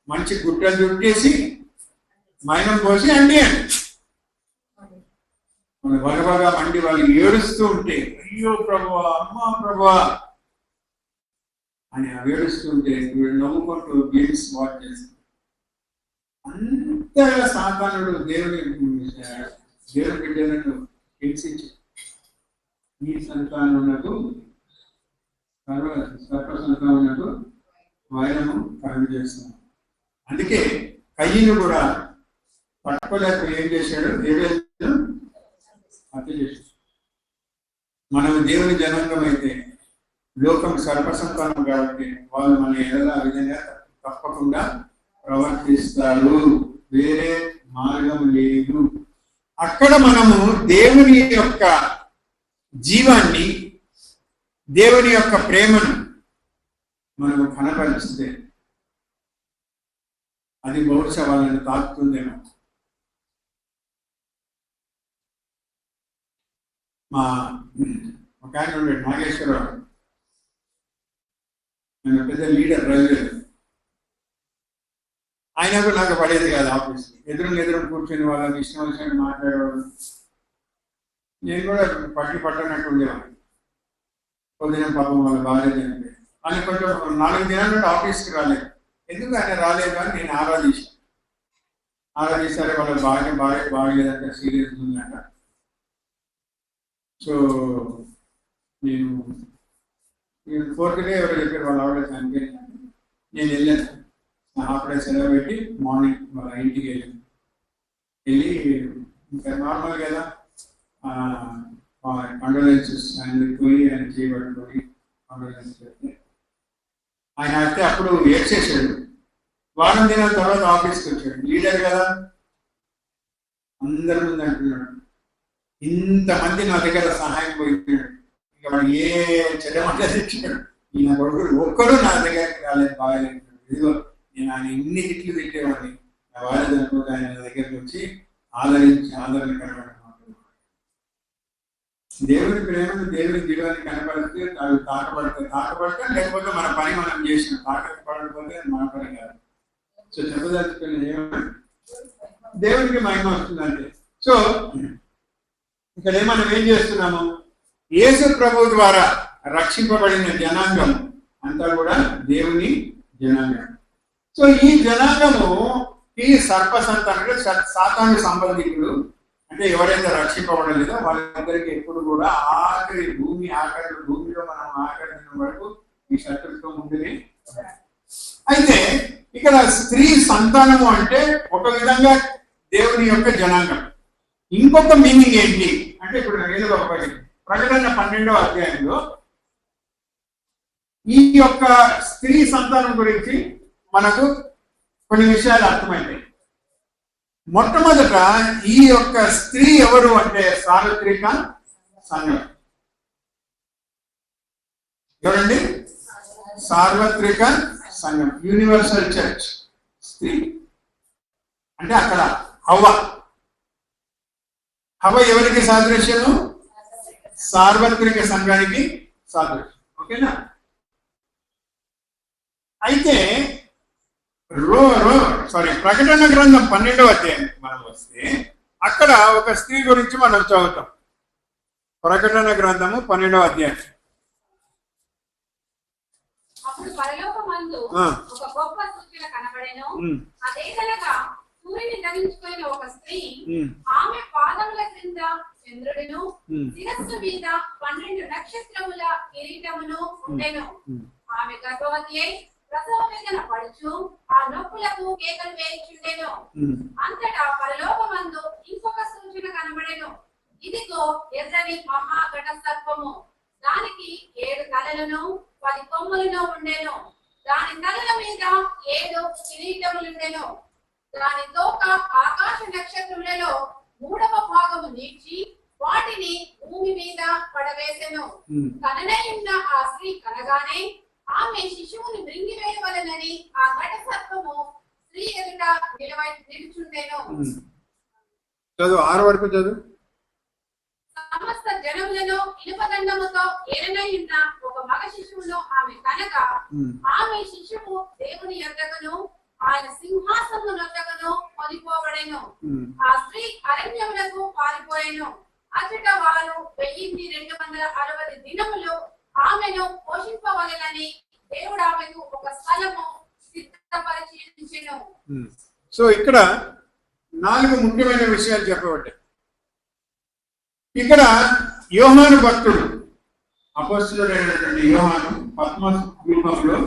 మంచి గుట్టలు చుట్టేసి మైనం పోసి అండి బగబగా మండి వాళ్ళు ఏడుస్తూ ఉంటే, అయ్యో ప్రభువా, అమ్మా ప్రభువా అని ఏడుస్తూ ఉంటే వీళ్ళు నవ్వుకుంటూ గేమ్స్ వాచ్ చేస్తారు. అంతగా సాతానుడు దేవుని బిడ్డలను హింసించి ఈ సంతానమునకు సర్ప సంతానమునకు వైరము కలుగజేస్తున్నాడు. అందుకే కయ్యను కూడా పట్టుకోలేక ఏం చేశాడు? హేబెలును హత్య చేశాడు. మనం దేవుని జనాంగం అయితే లోకం సర్ప సంతానం కాబట్టి వాళ్ళు మన ఎడల విధంగా తప్పకుండా ప్రవర్తిస్తారు. వేరే మార్గం లేదు. అక్కడ మనము దేవుని యొక్క జీవాన్ని, దేవుని యొక్క ప్రేమను మనము కనపరిస్తే అది బహుశా వాళ్ళని తాకుతుందేమో. మా ఒక ఆయన ఉన్నాడు నాగేశ్వరరావు, ఆయన పెద్ద లీడర్ రైల్వే. ఆయనకు నాకు పడేది కాదు ఆఫీస్, ఎదురు కూర్చొని వాళ్ళకి ఇష్టం వచ్చినట్టు మాట్లాడేవాడు. నేను కూడా పట్టనట్టు ఉండేవాడిని. పొద్దున పాపం వాళ్ళ భార్య చనిపోయింది. ఆయన కొంచెం 4 దినాల నుండి ఆఫీస్కి రాలేదు. ఎందుకు ఆయన రాలేదు అని నేను ఆరాధిస్తారే వాళ్ళ భార్య బాగలేదంటే సీరియస్ ఉందంట. సో నేను 4th డే ఎవరో చెప్పారు వాళ్ళ ఆవిడ చనిపోయింది. నేను వెళ్ళాను, అప్పుడే సెలవు పెట్టి మార్నింగ్ వాళ్ళ ఇంటికి వెళ్ళి ఇంకా నార్మల్ కదా కండోలెన్సెస్ ఆయన పోయి ఆయన చేయబడుకొని కండోలెన్సెస్ చెప్తే ఆయన అయితే అప్పుడు ఏడ్చేసాడు. వారం దినాల తర్వాత ఆఫీస్కి వచ్చాడు. లీడర్ కదా, అందరి ముందు అంటున్నాడు, ఇంతమంది నా దగ్గర సహాయం పోయినాడు, ఇక వాడు ఏ చెడ్డమంటే తెచ్చాడు, ఈయన కొడుకులు ఒక్కరు నా దగ్గరికి రాలేదు, బాగాలేదు. ఇదిగో నేను ఆయన ఇన్ని తిట్లు తిట్టేవాడిని, నా భార్య చనిపోతే ఆయన దగ్గరికి వచ్చి ఆదరణకరమైన దేవుని ప్రేమను దేవుని దివాన్ని కనపడితే అవి తాకబడతాయి, లేకపోతే మన పని మనం చేసిన తాకపడకపోతే మన పని కాదు. సో చెప్పదలుచుకున్నది ఏమన్నా దేవునికి మహిమ వస్తుందంటే. సో ఇక్కడ మనం ఏం చేస్తున్నాము, యేసు ప్రభు ద్వారా రక్షింపబడిన జనాంగం అంతా కూడా దేవుని జనాంగం. సో ఈ జనాంగము ఈ సర్ప సంతానం సాతాను సంబంధికులు, అంటే ఎవరైతే రక్షింపబడలేదో వాళ్ళందరికీ ఎప్పుడు కూడా భూమిలో మనం ఆఖరి వరకు ఈ శత్రుత్వం ఉండేది. అయితే ఇక్కడ స్త్రీ సంతానము అంటే ఒక విధంగా దేవుని యొక్క జనాంగం. ఇంకొక మీనింగ్ ఏంటి అంటే, ఇప్పుడు ఏదో ఒకటి ప్రకటన 12వ అధ్యాయంలో ఈ యొక్క స్త్రీ సంతానం గురించి మనకు కొన్ని విషయాలు అర్థమైంది. మొట్టమొదట ఈ యొక్క స్త్రీ ఎవరు అంటే సార్వత్రిక సంఘం. ఎవరండి? సార్వత్రిక సంఘం, యూనివర్సల్ చర్చ్. స్త్రీ అంటే అక్కడ హవ్వ ఎవరికి సాదృశ్యము? సార్వత్రిక సంఘానికి సాదృశ్యం. ఓకేనా? అయితే ప్రకటన గ్రంథం 12వ అధ్యాయం మనం వస్తే అక్కడ ఒక స్త్రీ గురించి మనం చదువుతాం. ప్రకటన గ్రంథము 12వ అధ్యాయం. అప్పుడు పరలోకమందు ఒక గొప్ప సూచన కనబడెను. అదేదనగా సూర్యుని ధరించుకున్న ఒక స్త్రీ, ఆమె పాదముల క్రింద చంద్రుడును, శిరస్సు మీద 12 నక్షత్రముల కిరీటమును ఉండెను. ఆమె గర్భవతి అయి ప్రసవ వేదన పడుచు ఆ నొప్పులకు కేకలు వేయుచుండెను. అంతటా పరలోకమందు ఇంకొక సూచన కనబడెను. ఇదిగో ఎర్రని మహాఘట సర్పము, దానికి 7 తలలను 10 కొమ్ములను ఉండెను. దాని తలల మీద 7 కిరీటములుండెను. దాని తోక ఆకాశ నక్షత్రములలో 3వ భాగము నీచి వాటిని భూమి మీద పడవేసెను. కననయున్న ఆ స్త్రీ కనగానే ఆమె శిశువుని మృంగివేయవలెనని ఆ ఘట సర్పము స్త్రీ ఎదుట నిలుచుండెను. చదువు 6 వరకు చదువు. సమస్త జనములను ఇనుపదండముతో ఏలనయున్న ఒక మగ శిశువును ఆమె కనగా, ఆమె శిశువు దేవుని యొద్దకును ఆయన సింహాసనము నొద్దకును కొనిపోబడెను. ఆ స్త్రీ అరణ్యములకు పారిపోయెను. అచట వారు 1260 దినములు ఆమెను పోషింపవలెనని దేవుడు ఆమెకు ఒక స్థలము సిద్ధపరిచి ఉంచెను. సో ఇక్కడ 4 ముఖ్యమైన విషయాలు చెప్పబడ్డాయి. ఇక్కడ యోహాను భక్తుడు, అపొస్తలుడైనటువంటి యోహాను పత్మస్ ద్వీపంలో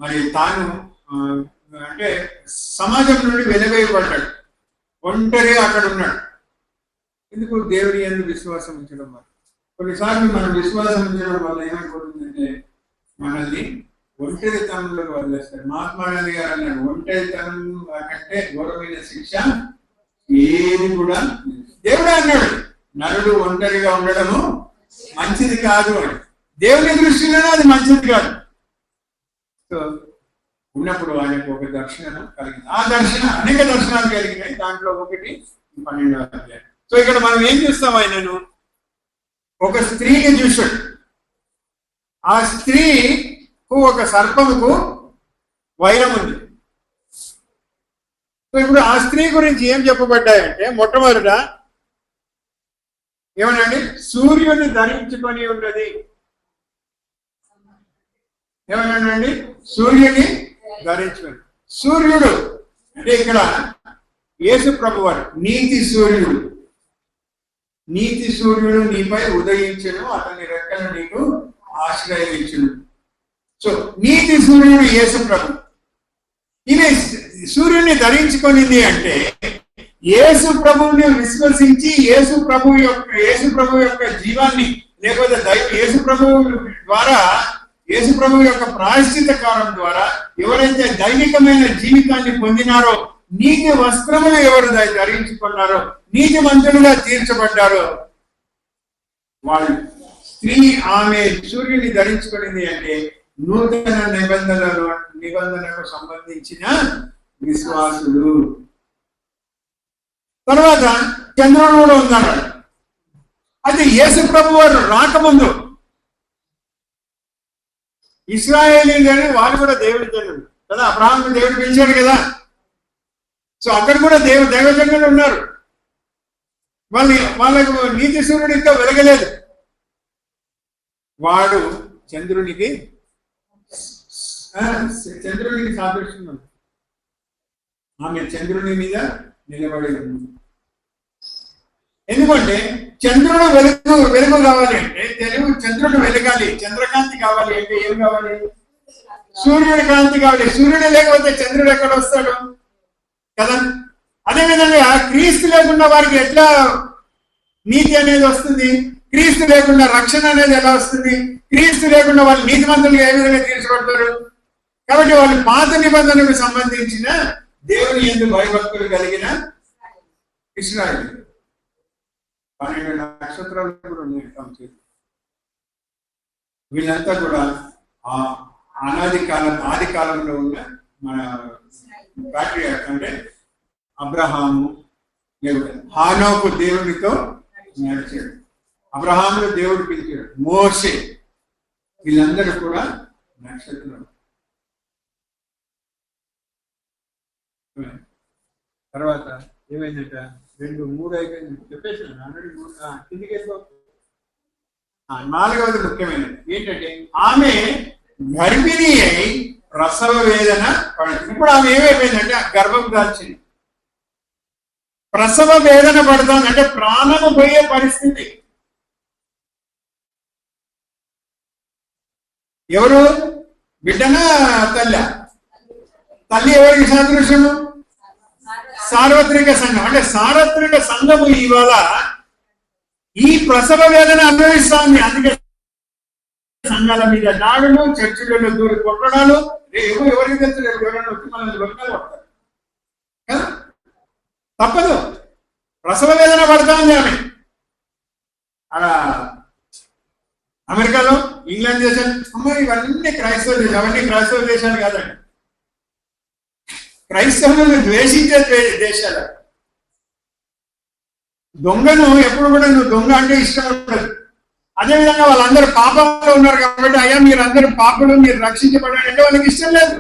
మరి తాను అంటే సమాజం నుండి వెలువైపడ్డాడు, ఒంటరిగా అక్కడ ఉన్నాడు. ఎందుకు? దేవుడి యందు విశ్వాసం ఉంచడం వల్ల. కొన్నిసార్లు మనం విశ్వాసం ఉంచడం వల్ల ఏమైపోతుందంటే మనల్ని ఒంటరితనంలో వదిలేస్తారు. మహాత్మా గాంధీ గారు అన్నాడు, ఒంటరితనం కంటే ఘోరమైన శిక్ష ఏది కూడా. దేవుడే అన్నాడు, నరుడు ఒంటరిగా ఉండడము మంచిది కాదు అని. దేవుని దృష్టిలోనే అది మంచిది కాదు. సో ఉన్నప్పుడు ఆయనకు ఒక దర్శనం కలిగింది. ఆ దర్శనం అనేక దర్శనాలు కలిగినాయి. దాంట్లో ఒకటి 12వ అధ్యాయం. సో ఇక్కడ మనం ఏం చూస్తాం, ఆయనను ఒక స్త్రీని చూశాడు. ఆ స్త్రీకు ఒక సర్పముకు వైరం ఉంది. సో ఇప్పుడు ఆ స్త్రీ గురించి ఏం చెప్పబడ్డాయంటే, మొట్టమొదట ఏమనండి, సూర్యుని ధరించుకొని ఉన్నది. ఏమన్నానండి? సూర్యుని ధరించుకొని. సూర్యుడు అంటే ఇక్కడ యేసు ప్రభువారు నీతి సూర్యుడు. నీతి సూర్యుడు నీపై ఉదయించును, అతని రెక్కలు నీకు ఆశ్రయించును. సో నీతి సూర్యుడు యేసు ప్రభు. ఈమె సూర్యుని ధరించుకొనింది అంటే యేసు ప్రభువుని విశ్వసించి యేసు ప్రభు యొక్క జీవాన్ని, లేకపోతే యేసు ప్రభువు ద్వారా, యేసు ప్రభు యొక్క ప్రాయశ్చిత కాలం ద్వారా ఎవరైతే దైవికమైన జీవితాన్ని పొందినారో, నీతి వస్త్రములు ఎవరు ధరించుకున్నారో, నీతి మంతులుగా తీర్చబడ్డారో వాళ్ళు. స్త్రీ ఆమె సూర్యుని ధరించుకునింది అంటే నూతన నిబంధనకు సంబంధించిన విశ్వాసులు. తర్వాత చంద్రుడు కూడా ఉన్నాడు. అయితే యేసు ప్రభు వారు రాకముందు ఇశ్రాయేలీలు అని వాళ్ళు కూడా దేవుడి జనులు కదా, అబ్రహామును దేవుడు పిలిచాడు కదా. సో అక్కడ కూడా దైవజనులు ఉన్నారు. వాళ్ళకు నీతి సూర్యుడు ఇంకా వెలగలేదు. వాడు చంద్రునికి సాదృశ్యం. ఆమె చంద్రుని మీద నిలబడి ఉంది. ఎందుకంటే చంద్రుడు వెలుగు కావాలి అంటే, చంద్రుడు వెలగాలి, చంద్రకాంతి కావాలి అంటే ఏం కావాలి? సూర్యుడి కాంతి కావాలి. సూర్యుడు లేకపోతే చంద్రుడు ఎక్కడ వస్తాడు కదా. అదేవిధంగా క్రీస్తు లేకుండా వారికి ఎట్లా నీతి అనేది వస్తుంది? క్రీస్తు లేకుండా రక్షణ అనేది ఎలా వస్తుంది? క్రీస్తు లేకుండా వాళ్ళు నీతిమంతులుగా ఏ విధంగా తీర్చబడతారు? కాబట్టి వాళ్ళు పాత నిబంధనకు సంబంధించిన దేవుని యందు భయభక్తులు కలిగిన ఇశ్రాయేలు. 12 నక్షత్రాలు కూడా ఉన్నాయి. వీళ్ళంతా కూడా ఆది కాలంలో ఉన్న మన పాట్రియార్క్ అంటే అబ్రహాము, హానోకు దేవునితో నడిచాడు. అబ్రహామును దేవుడు పిలిచాడు. మోషే, వీళ్ళందరూ కూడా నక్షత్రం. తర్వాత ఏమైందట? 2, 3 అయిపోయింది చెప్పేసాను. 4వది ముఖ్యమైనది ఏంటంటే ఆమె గర్భిణి అయి ప్రసవ వేదన పడుతుంది. ఇప్పుడు ఆమె ఏమైపోయిందంటే గర్భం దాల్చింది, ప్రసవ వేదన పడుతుంది. అంటే ప్రాణము పోయే పరిస్థితి. ఎవరు బిడ్డనా తల్లి? తల్లి ఎవరికి సాదృశ్యము? సార్వత్రిక సంఘం. అంటే సార్వత్రిక సంఘము ఇవాళ ఈ ప్రసవ వేదన అనుభవిస్తా ఉంది. అందుకే సంఘాల మీద దాడులు, చర్చిలలో దూరి కొట్టడాలు. ఎవరికి తెలుసు? ఎవరైనా వచ్చి మనల్ని కొట్టాలి కదా, తప్పదు. ప్రసవ వేదన పడతా ఉంది ఆమె. అలా అమెరికాలో, ఇంగ్లాండ్ దేశాలు, ఇవన్నీ క్రైస్తవ దేశాలు. అవన్నీ క్రైస్తవ దేశాలు కాదండి, క్రైస్తవులను ద్వేషించే దేశాలు. దొంగను ఎప్పుడు కూడా నువ్వు దొంగ అంటే ఇష్టం ఉండదు. అదేవిధంగా వాళ్ళందరూ పాపంలో ఉన్నారు కాబట్టి అయ్యా మీరందరూ పాపలు, మీరు రక్షించబడండి అంటే వాళ్ళకి ఇష్టం లేదు.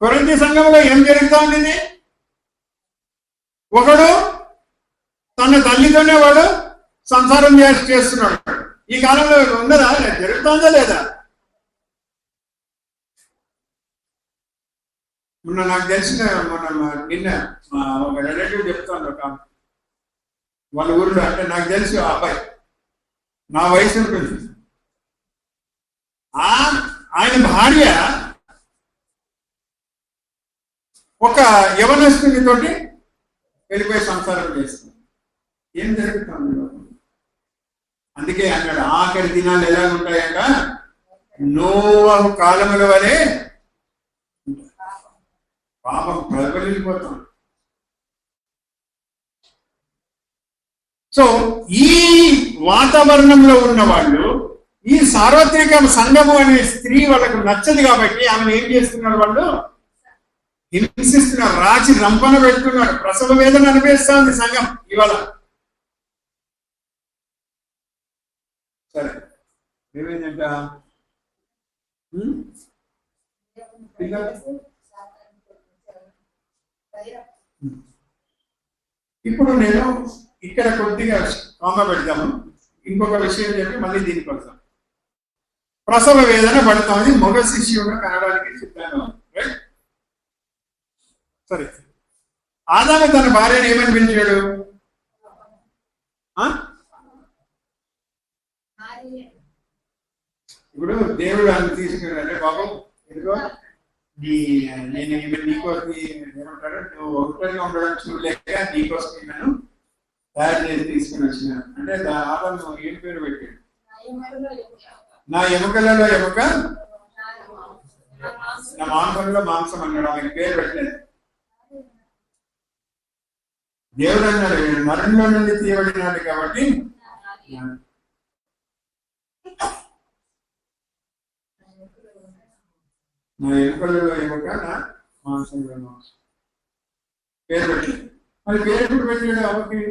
కొరింథీ సంఘంలో ఏం జరుగుతూ ఉండింది? ఒకడు తన తల్లితోనే వాడు సంసారం చేస్తున్నాడు. ఈ కాలంలో ఉన్నదా? జరుగుతుందా లేదా? నాకు తెలిసిన నిన్న ఒక రిలేటివ్ చెప్తాను. ఒక వాళ్ళ ఊరిలో, అంటే నాకు తెలుసు ఆ అబ్బాయి, నా వయసు ఉంటుంది. ఆయన భార్య ఒక యవనస్తుని తోటి వెళ్ళిపోయి సంసారం చేస్తుంది. ఏం జరుగుతుంది? అందుకే అన్నాడు ఆఖరి దినాలు ఎలా ఉంటాయంట, నోవహు కాలముల వలె పాపం ప్రబలిపోతాం. సో ఈ వాతావరణంలో ఉన్న వాళ్ళు, ఈ సార్వత్రిక సంఘము అనే స్త్రీ వాళ్ళకు నచ్చదు కాబట్టి ఆమెను ఏం చేస్తున్నారు? వాళ్ళు హింసిస్తున్నాడు, రాచి రంపన పెట్టుకున్నాడు, ప్రసవ వేదన అనిపిస్తా ఉంది సంఘం ఇవాళ. సరే ఏమైందంట, ఇప్పుడు నేను ఇక్కడ కొద్దిగా కామ పెడతాము, ఇంకొక విషయం చెప్పి మళ్ళీ దీనికి వస్తాం. ప్రసవ వేదన పడతామని మగ శిష్యుడు కనడానికి చెప్పాను. సరే, ఆదాము తన భార్యను ఏమని పిలిచాడు? ఇప్పుడు దేవుడు అని తీసుకున్నాడు, బాబు ఎందుకో నేను నీకోసం ఏమంటారు, నువ్వు ఒకటిగా ఉండడం చూడలేక నీకోసం నేను తయారు చేసి తీసుకుని వచ్చినాను అంటే ఆదాము ఏం పేరు పెట్టాడు? నా ఎముకలలో ఎముక, నా మాంసంలో మాంసం అన్నాడు. ఆమె పేరు పెట్టలేదు. దేవుడు అన్నాడు మరణంలో నుండి తీయబడినాడు కాబట్టి నా ఎముకలలో ఎముక, నా మాంసంలో మాంసం పేరు పెట్టలేదు. మరి పేరు ఎప్పుడు పెట్టాడు ఆమెకి?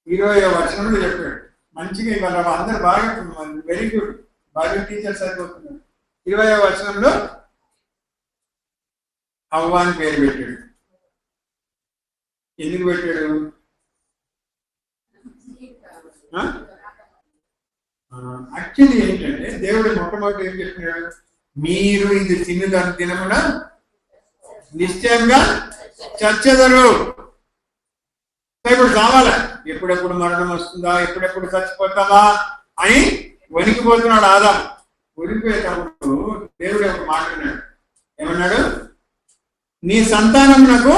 20వ వచనంలో చెప్పాడు. మంచిగా ఇవాళ అందరు బాగా, వెరీ గుడ్, బాగా టీచర్స్ అయిపోతున్నారు. 20వ వచనంలో హవ్వ అని పేరు పెట్టాడు. ఎందుకు పెట్టాడు? యాక్చువల్లీ ఏంటంటే దేవుడు మొట్టమొదటి ఏం చెప్పినాడు? మీరు ఇది తిన్నదాని దినమున నిశ్చయంగా చచ్చెదరు. ఇప్పుడు కావాలా, ఎప్పుడెప్పుడు మరణం వస్తుందా, ఎప్పుడెప్పుడు చచ్చిపోతామా అని వణికిపోతున్నాడు ఆదాము. వణికిపోయేటప్పుడు దేవుడు ఒక మాట్లాడినాడు. ఏమన్నాడు? నీ సంతానమునకు,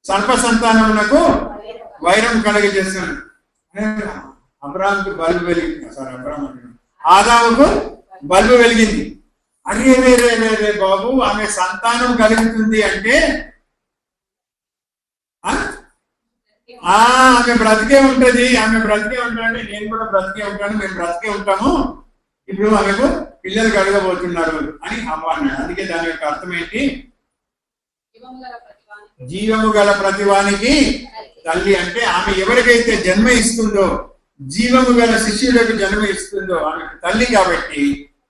సర్ప సంతానమునకు వైరం కలగజేస్తున్నాడు. అబ్రాహాముకు బల్బు వెలిగింది. సారీ, ఆదాముకు బల్బు వెలిగింది. అరే రే రే రే బాబు, ఆమె సంతానం కలుగుతుంది అంటే ఆమె బ్రతికే ఉంటది, ఆమె బ్రతికే ఉంటాడంటే నేను కూడా బ్రతికే ఉంటాను, మేము బ్రతికే ఉంటాము, ఇప్పుడు ఆమెకు పిల్లలు కలగబోతున్నారు అని అమ్మ అన్నాడు. అందుకే దాని యొక్క అర్థం ఏంటి? జీవము గల ప్రతివానికి తల్లి. అంటే ఆమె ఎవరికైతే జన్మ ఇస్తుందో, జీవము గల శిష్యులకు జన్మ ఇస్తుందో ఆమెకు తల్లి కాబట్టి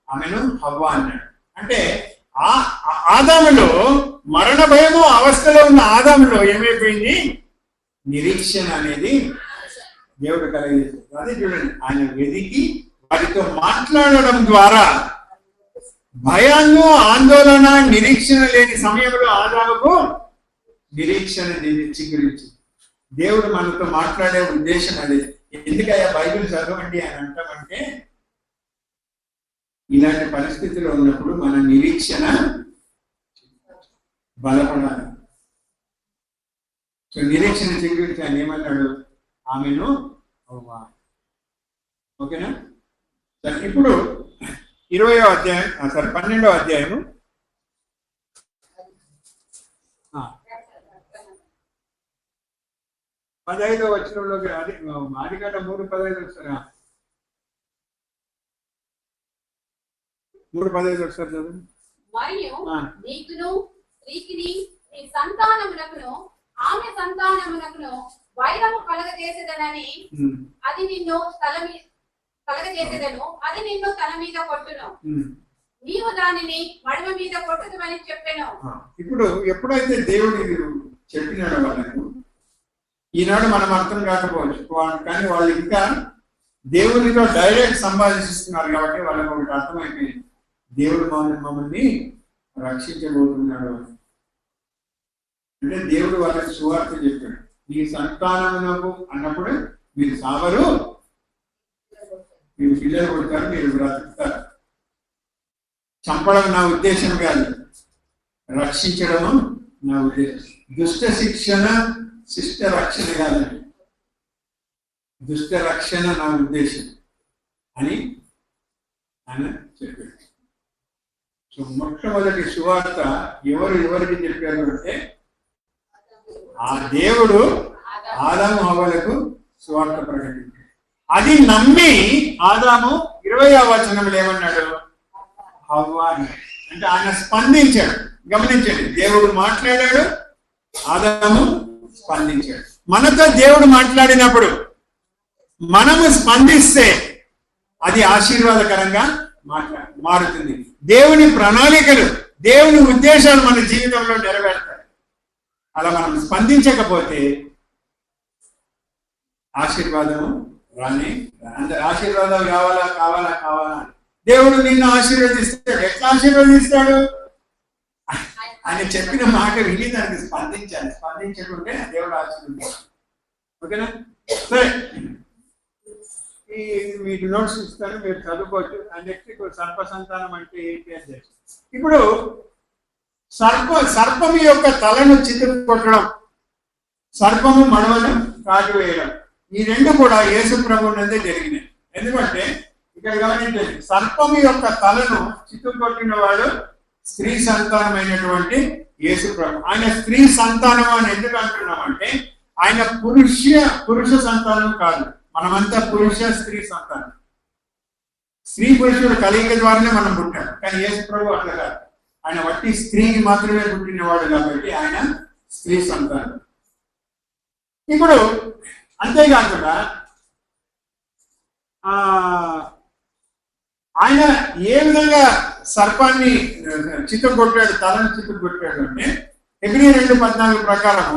ఆమెను హవ్వ అన్నాడు. అంటే ఆ ఆదాములో మరణ భయము అవస్థలో ఉన్న ఆదాములో ఏమైపోయింది? నిరీక్షణ అనేది దేవుడు కలిగేది. అదే చూడండి, ఆయన వెదికి వారితో మాట్లాడడం ద్వారా భయాన్ని, ఆందోళన, నిరీక్షణ లేని సమయంలో ఆదాముకు నిరీక్షణ చిగురించి దేవుడు మనతో మాట్లాడే ఉద్దేశం అది. ఎందుకయ్యా బైబిల్ చదవండి అని అంటామంటే, ఇలాంటి పరిస్థితుల్లో ఉన్నప్పుడు మన నిరీక్షణ బలపడాలి. సో నిరీక్షణ చిగురించి ఆయన ఏమన్నాడు? ఆమెను హవ్వ. ఓకేనా? సరే, ఇప్పుడు 20వ అధ్యాయం, సరే 12వ అధ్యాయము 15వ వచనంలోకి ఆదికాండ 3:15 వస్తారా? 3:15 వస్తారు చదువు. మరియు నీకును స్త్రీకిని నీ సంతానమునకును ఆమె సంతానమునకును వైరము కలగజేసేదనని, అది నిన్ను కలగజేసేదను, అది నిన్ను తల మీద కొట్టును, నీవు దానిని మడమ మీద కొట్టుదమని చెప్పాను. ఇప్పుడు ఎప్పుడైతే దేవుడు చెప్పినాడు వాళ్ళకు, ఈనాడు మనం అర్థం కాకపోవచ్చు, కానీ వాళ్ళు ఇంకా దేవునితో డైరెక్ట్ సంభాషిస్తున్నారు కాబట్టి వాళ్ళకి ఒకటి అర్థమైపోయింది, దేవుడు మమ్మల్ని రక్షించబోతున్నాడు అని. అంటే దేవుడు వాళ్ళకి సువార్త చెప్పాడు, నీ సంతానమునకు అన్నప్పుడు మీరు సావరు, మీరు పిల్లలు కొడతారు, మీరు బ్రతుకుతారు. చంపడం నా ఉద్దేశం కాదు, రక్షించడము నా ఉద్దేశం. దుష్ట శిక్షణ శిష్ట రక్షణ కాదండి, దుష్ట రక్షణ నా ఉద్దేశం అని ఆయన చెప్పాడు. సో మొట్టమొదటి సువార్త ఎవరికి చెప్పారు అంటే, ఆ దేవుడు ఆదాము హవ్వలకు సువార్త ప్రకటించాడు. అది నమ్మి ఆదాము 20వ వచనంలో ఏమన్నాడు? హవ్వ అన్నాడు. అంటే ఆయన స్పందించాడు. గమనించండి, దేవుడు మాట్లాడాడు, ఆదాము స్పందించాడు. మనతో దేవుడు మాట్లాడినప్పుడు మనము స్పందిస్తే అది ఆశీర్వాదకరంగా మారుతుంది. దేవుని ప్రణాళికలు, దేవుని ఉద్దేశాలు మన జీవితంలో నెరవేరుతాయి. అలా మనం స్పందించకపోతే ఆశీర్వాదము రాని. అందరు ఆశీర్వాదాలు కావాలా కావాలా కావాలా. దేవుడు నిన్ను ఆశీర్వదిస్తాడు. ఎట్లా ఆశీర్వదిస్తాడు? ఆయన చెప్పిన మాట విని దానికి స్పందించాలి. స్పందించకుంటే దేవుడు ఆశీర్వదిస్తాడు. ఓకేనా? సరే, మీకు నోట్స్ ఇస్తాను, మీరు చదువుకోవచ్చు. నెక్స్ట్ సర్ప సంతానం అంటే ఏంటి అని చెప్పి. ఇప్పుడు సర్పం యొక్క తలను చితుకు కొట్టడం, సర్పము మడవను కాటు వేయడం, ఈ రెండు కూడా యేసు ప్రభు నందే జరిగినాయి. ఎందుకంటే ఇక్కడ గమనించండి, సర్పము యొక్క తలను చితుకు కొట్టిన వాడు స్త్రీ సంతానమైనటువంటి యేసు ప్రభు. ఆయన స్త్రీ సంతానం అని ఎందుకు అంటున్నామంటే ఆయన పురుష సంతానం కాదు. మనమంతా పురుష స్త్రీ సంతానం. స్త్రీ పురుషుడు కలయిక ద్వారానే మనం పుట్టాం. కానీ యేసు ప్రభు అట్లా కాదు. ఆయన వట్టి స్త్రీకి మాత్రమే పుట్టినవాడు కాబట్టి ఆయన స్త్రీ సంతానం. ఇప్పుడు అంతేకాకుండా ఆయన ఏ విధంగా సర్పాన్ని చిత్తగొట్టాడు, తలను చిత్తగొట్టాడు అంటే హెబ్రీ 2:14 ప్రకారం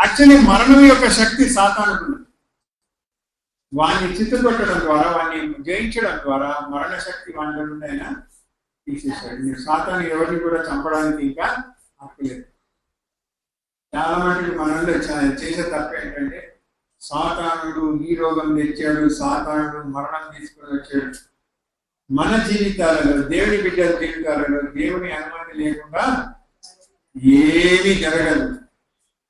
యాక్చువల్లీ మరణం యొక్క శక్తి సాతానుకుంది. వాడిని చిత్తగొట్టడం ద్వారా, వాడిని జయించడం ద్వారా మరణ శక్తి వాడి నుండి ఆయన తీసేశాడు. సాతాను ఎవరిని కూడా చంపడానికి ఇంకా హక్కులేదు. చాలా మటుకు మనలో చేసే తప్ప ఏంటంటే సాతానుడు ఈ రోగం తెచ్చాడు, సాతానుడు మరణం తీసుకుని వచ్చాడు. మన జీవితాలలో, దేవుని బిడ్డల జీవితాలలో దేవుని అనుమతి లేకుండా ఏమీ జరగదు.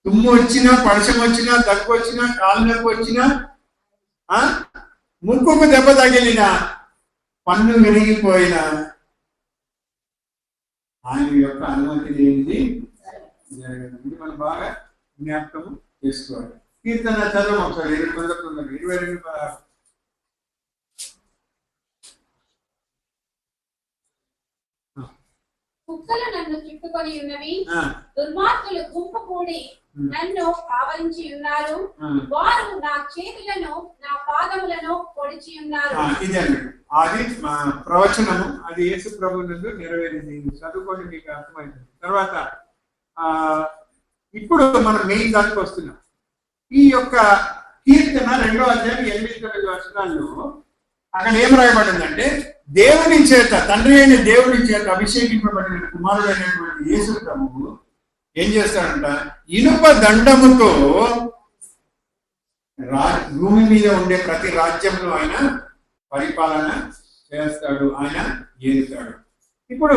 తుమ్ము వచ్చినా, పడసం వచ్చినా, దగ్గు వచ్చినా, కాలు నొప్పి వచ్చినా, ముక్కుకు దెబ్బ తగిలినా, పన్ను విరిగిపోయినా ఆయన యొక్క అనుమతి లేనిది జరగదు. ఇది మనం బాగా జ్ఞాపకం చేసుకోవాలి. కీర్తన చదవం ఒకసారి 22:16. కుక్కలు నన్ను చుట్టుకొని ఉన్నవి, దుర్మార్గులు గుంపు కూడి నన్ను ఆవరించి ఉన్నారు, వారు నా చేతులను నా పాదములను పొడిచి ఉన్నారు. ఇదండి అది ప్రవచనము. అది యేసు ప్రభు నందు నెరవేరింది. చదువుకోండి, మీకు అర్థమైంది. తర్వాత ఇప్పుడు మనం మెయిన్ దానికి వస్తున్నాం. ఈ యొక్క కీర్తన 2:8-9 అక్కడ ఏం రాయబడిందంటే దేవుని చేత, తండ్రి అయిన దేవుని చేత అభిషేకింపబడిన కుమారుడైనటువంటి యేసు ప్రభువు ఏం చేస్తాడంట, ఇనుప దండముతో భూమి మీద ఉండే ప్రతి రాజ్యంలో ఆయన పరిపాలన చేస్తాడు, ఆయన ఏలుతాడు. ఇప్పుడు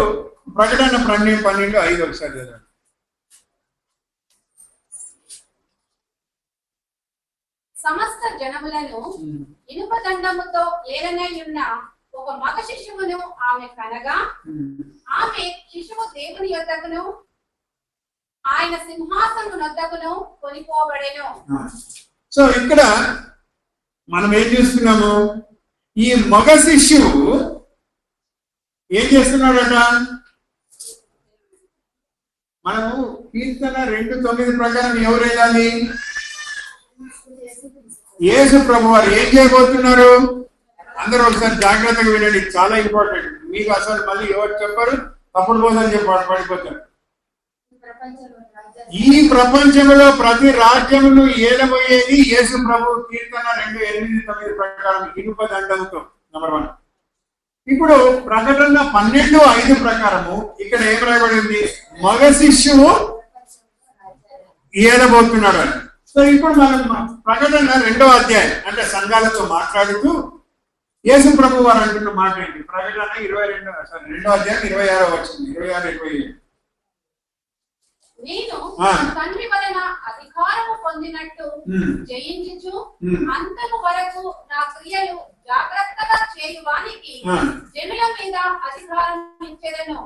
ప్రకటన 12:5 ఒకసారి చదవండి. సమస్త జనములను ఇనుప దండముతో ఏలనై ఉన్న ఒక మగ శిశువును ఆమె కనగా, ఆమె శిశువు దేవుని యొద్దకును ఆయన సింహాసనం వద్దకును కొనిపోబడెను. సో ఇక్కడ మనం ఏం చేస్తున్నాము, ఈ మగ శిశువు ఏం చేస్తున్నాడట, మనము కీర్తన 2:9 ప్రకారం ఎవరు వెళ్ళాలి, యేసు ప్రభు వారు ఏం చేయబోతున్నారు. అందరూ ఒకసారి జాగ్రత్తగా వినండి, చాలా ఇంపార్టెంట్. మీకు అసలు మళ్ళీ ఎవరు చెప్పారు, తప్పుడు బోధన చెప్పారు, పడిపోతారు. ఈ ప్రపంచంలో ప్రతి రాజ్యమును ఏలబోయేది యేసు ప్రభు. కీర్తన 2:8-9 ప్రకారం ఇనుప దండంతో నెంబర్ 1. ఇప్పుడు ప్రకటన 12:5 ప్రకారము ఇక్కడ ఏం రాయబడింది, మగ శిశువు ఏలబోతున్నాడు అని. సో ఇప్పుడు మనం ప్రకటన 2వ అధ్యాయం అంటే సంఘాలతో మాట్లాడుతూ యేసు ప్రభు వారు అంటున్న మాట ఏంటి, ప్రకటన 2వ అధ్యాయం 26వ వచనం, 26-27. నేను తండ్రి వలన అధికారము పొందినట్టు జయించుచు అంతము వరకు నా క్రియలు జాగ్రత్తగా చేయువానికి జనుల మీద అధికారం ఇచ్చెదను.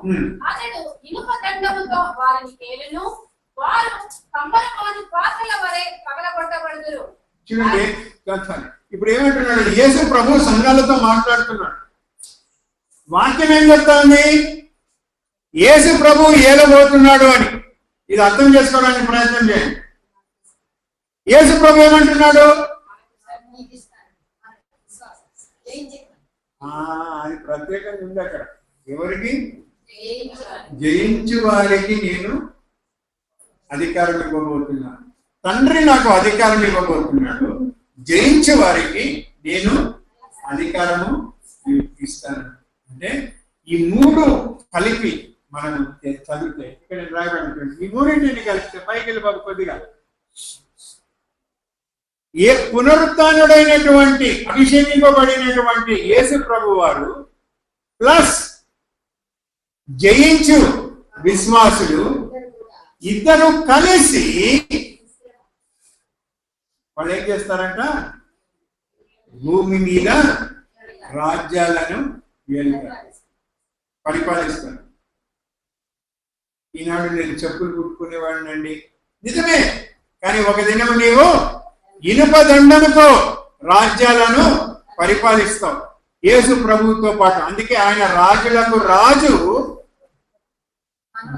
అతడు ఇనుప దండముతో వారిని కేలును, వారు కంబరమాను పాత్రల వలె పగలగొట్టబడుదురు. చూడండి, ఇప్పుడు ఏమంటున్నాడు, యేసు ప్రభు సంఘాలతో మాట్లాడుతున్నాడు. వాక్యం ఏం చెప్తాంది, యేసు ప్రభు ఏలబోతున్నాడు అని. ఇది అర్థం చేసుకోవడానికి ప్రయత్నం చేయండి. యేసు ప్రభు ఏమంటున్నాడు? అది ప్రత్యేకంగా ఉంది అక్కడ. ఎవరికి? జయించు వారికి నేను అధికారం ఇవ్వబోతున్నాను. తండ్రి నాకు అధికారం ఇవ్వబోతున్నాడు. జయించు వారికి నేను అధికారము ఇస్తాను. అంటే ఈ మూడు కలిపి మనం చదివితే ఇక్కడ రాయబడి ఈ మూడింటిని కలిపితే పైకి వెళ్ళి బాబు కొద్దిగా ఏ పునరుత్థానుడైనటువంటి అభిషేకింపబడినటువంటి యేసు ప్రభు వారు ప్లస్ జయించు విశ్వాసులు ఇద్దరు కలిసి వాళ్ళు ఏం చేస్తారంట? భూమి మీద రాజ్యాలను పరిపాలిస్తారు. ఈనాడు నేను చెప్పులు కుట్టుకునేవాడినండి, నిజమే. కానీ ఒక దినం నీవు ఇనుప దండముతో రాజ్యాలను పరిపాలిస్తావు యేసు ప్రభువుతో పాటు. అందుకే ఆయన రాజులకు రాజు,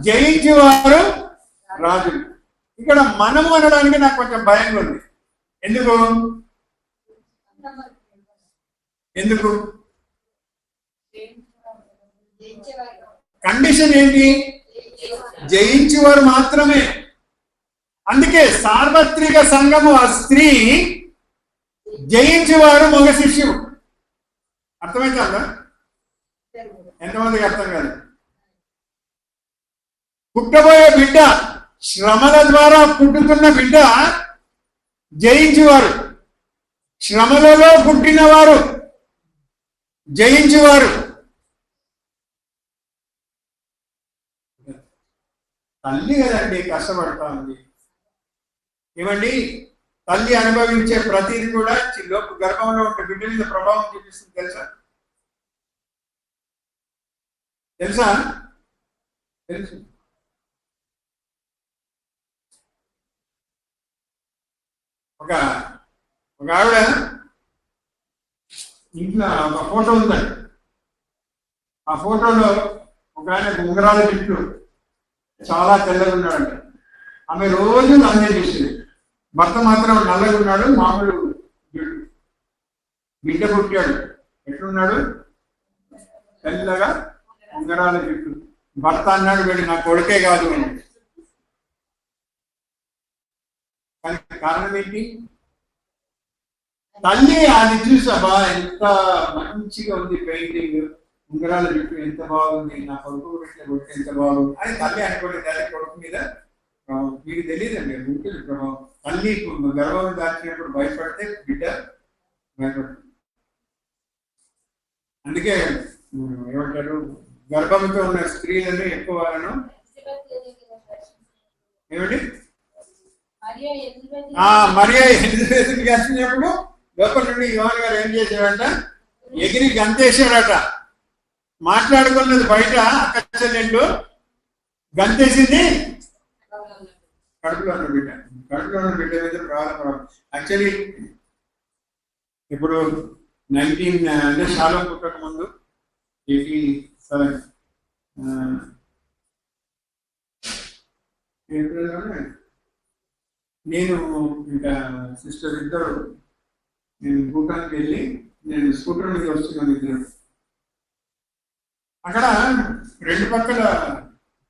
జయించేవారు రాజులు. ఇక్కడ మనము అనడానికి నాకు కొంచెం భయంగా ఉంది. ఎందుకు కండిషన్ ఏంటి? జయించేవారు మాత్రమే. అందుకే సార్వత్రిక సంఘము ఆ స్త్రీ, జయించేవారు మగ శిష్యుడు. అర్థమైందా? ఎంతమందికి అర్థం కాదు? పుట్టబోయే బిడ్డ, శ్రమల ద్వారా పుట్టుతున్న బిడ్డ జయించేవారు, శ్రమలలో పుట్టినవారు జయించేవారు. తల్లి కదండి కష్టపడతా ఉంది. ఏమండి, తల్లి అనుభవించే ప్రతిదీ కూడా గర్భంలో ఉంటే బిడ్డ మీద ప్రభావం చూపిస్తుంది. తెలుసా? తెలుసు. ఒక ఆవిడ ఇంట్లో ఒక ఫోటో ఉందండి. ఆ ఫోటోలో ఒక ఆయన ఉంగరాల జుట్టు, చాలా తెల్లగా ఉన్నాడంట. ఆమె రోజు లంచం చేసింది. భర్త మాత్రం నల్లగా ఉన్నాడు, మామూలు జుట్టు. బిడ్డ పుట్టాడు, ఎట్లున్నాడు? తెల్లగా ఉంగరాల జుట్టు. భర్త అన్నాడు, వీడు నా కొడుకే కాదు అని. కానీ కారణం ఏంటి? తల్లి అది చూసాబా, ఎంత మంచిగా ఉంది పెయింటింగ్, ఉంగరాల జుట్టు ఎంత బాగుంది, నా కొడుకు పెట్టిన కొడుకు ఎంత బాగుంది అని తల్లి అనుకోండి. తల్లి కొడుకు మీద మీకు తెలియదండి, ఉంటుంది ప్రభావం. తల్లి గర్భం దాచినప్పుడు భయపడితే బిడ్డ భయపడుతుంది. అందుకే ఏమంటారు, గర్భంతో ఉన్న స్త్రీలను ఎక్కువ వాళ్ళను ఏమిటి మరియా ఎలిజబెత్ కలిసినప్పుడు లోపల నుండి యోహాను గారు ఏం చేశాడంట? ఎగిరి గంతేశాడట. మాట్లాడుకున్నది బయట, అక్క చెల్లెళ్ళు గంతేసింది కడుపులో ఉన్న బిడ్డ మీద ప్రారంభం. యాక్చువల్లీ ఇప్పుడు 19 అంటే చాలా పుట్టక ముందు 87 నేను ఇంకా సిస్టర్ ఇద్దరు నేను భూటానికి వెళ్ళి నేను స్కూటర్ మీద వస్తున్నాను. ఇద్దరు అక్కడ రెండు పక్కల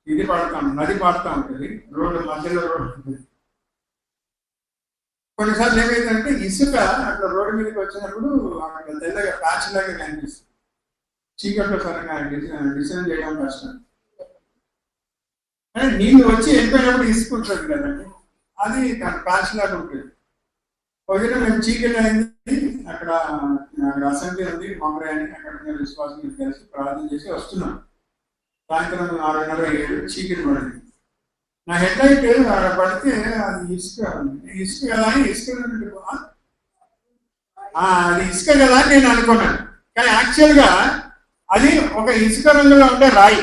ఇది పడతాం, నది పాడుతూ ఉంటుంది, రోడ్డు మధ్యలో రోడ్డు ఉంటుంది. కొన్నిసార్లు ఏమైందంటే ఇసుక అట్లా రోడ్డు మీదకి వచ్చినప్పుడు అక్కడ తెల్లగా ప్యాచ్ లాగా కనిపిస్తుంది. చీకట్లో సరిగా డిసైన్ చేయడం కష్టం. కానీ నీళ్ళు వచ్చి వెళ్ళిపోయినప్పుడు ఇసుక ఉంటుంది కదండి, అది ప్యాచ్ లాగా ఉంటుంది. ఒకటి మేము చీకటి అయింది, అక్కడ అసెంబ్లీ ఉంది మమ్మరీ అని, అక్కడ విశ్వాసం కలిసి ప్రార్థన చేసి వస్తున్నాం. సాయంత్రం 6:30-7 చీకటి పడింది. నా హెడ్ లైట్ పడితే అది ఇసుక కదా అని అది ఇసుక కదా అని నేను అనుకున్నాను. కానీ యాక్చువల్గా అది ఒక ఇసుక రంగులో ఉండే రాయి.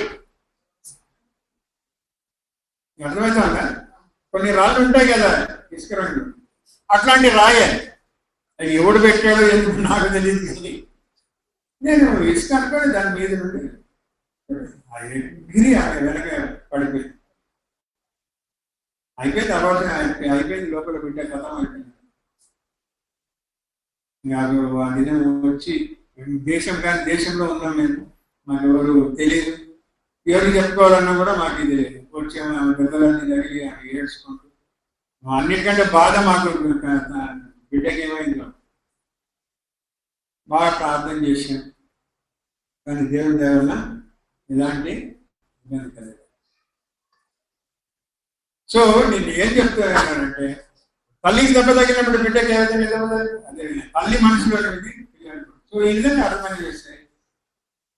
అర్థమవుతుందా? కొన్ని రాళ్ళు ఉంటాయి కదా ఇసుక రంగు, అట్లాంటి రాయే. అది ఎవడు పెట్టాడో ఎందుకు నాకు తెలియదు. కానీ నేను ఇసుక అనుకోని దాని మీద నుండి గిరి ఆమె వెనక పడిపోయింది. అయిపోయింది, అవార్డు అయిపోయింది, లోపల బిడ్డ కథ అయిపోయింది. నాకు ఆ దినం వచ్చి దేశం కానీ దేశంలో ఉన్నాం మేము, మాకు ఎవరు తెలియదు, ఎవరు చెప్పుకోవాలన్నా కూడా మాకు తెలియదు. వచ్చి పెద్దలన్నీ జరిగి ఆమె ఏడ్చుకుంటూ అన్నిటికంటే బాధ మాకు బిడ్డకి ఏమైందో బాగా ప్రార్థన చేశాం, కానీ దేవుని దయ వల్ల ఎలాంటి ఇబ్బంది కలగదు. సో నేను ఏం చెప్తానంటే, తల్లికి దెబ్బ తగినప్పుడు బిడ్డకి ఏ విధంగా దెబ్బ తగ్గింది, అదే తల్లి మనసులో సో ఈ విధంగా అర్థం చేస్తే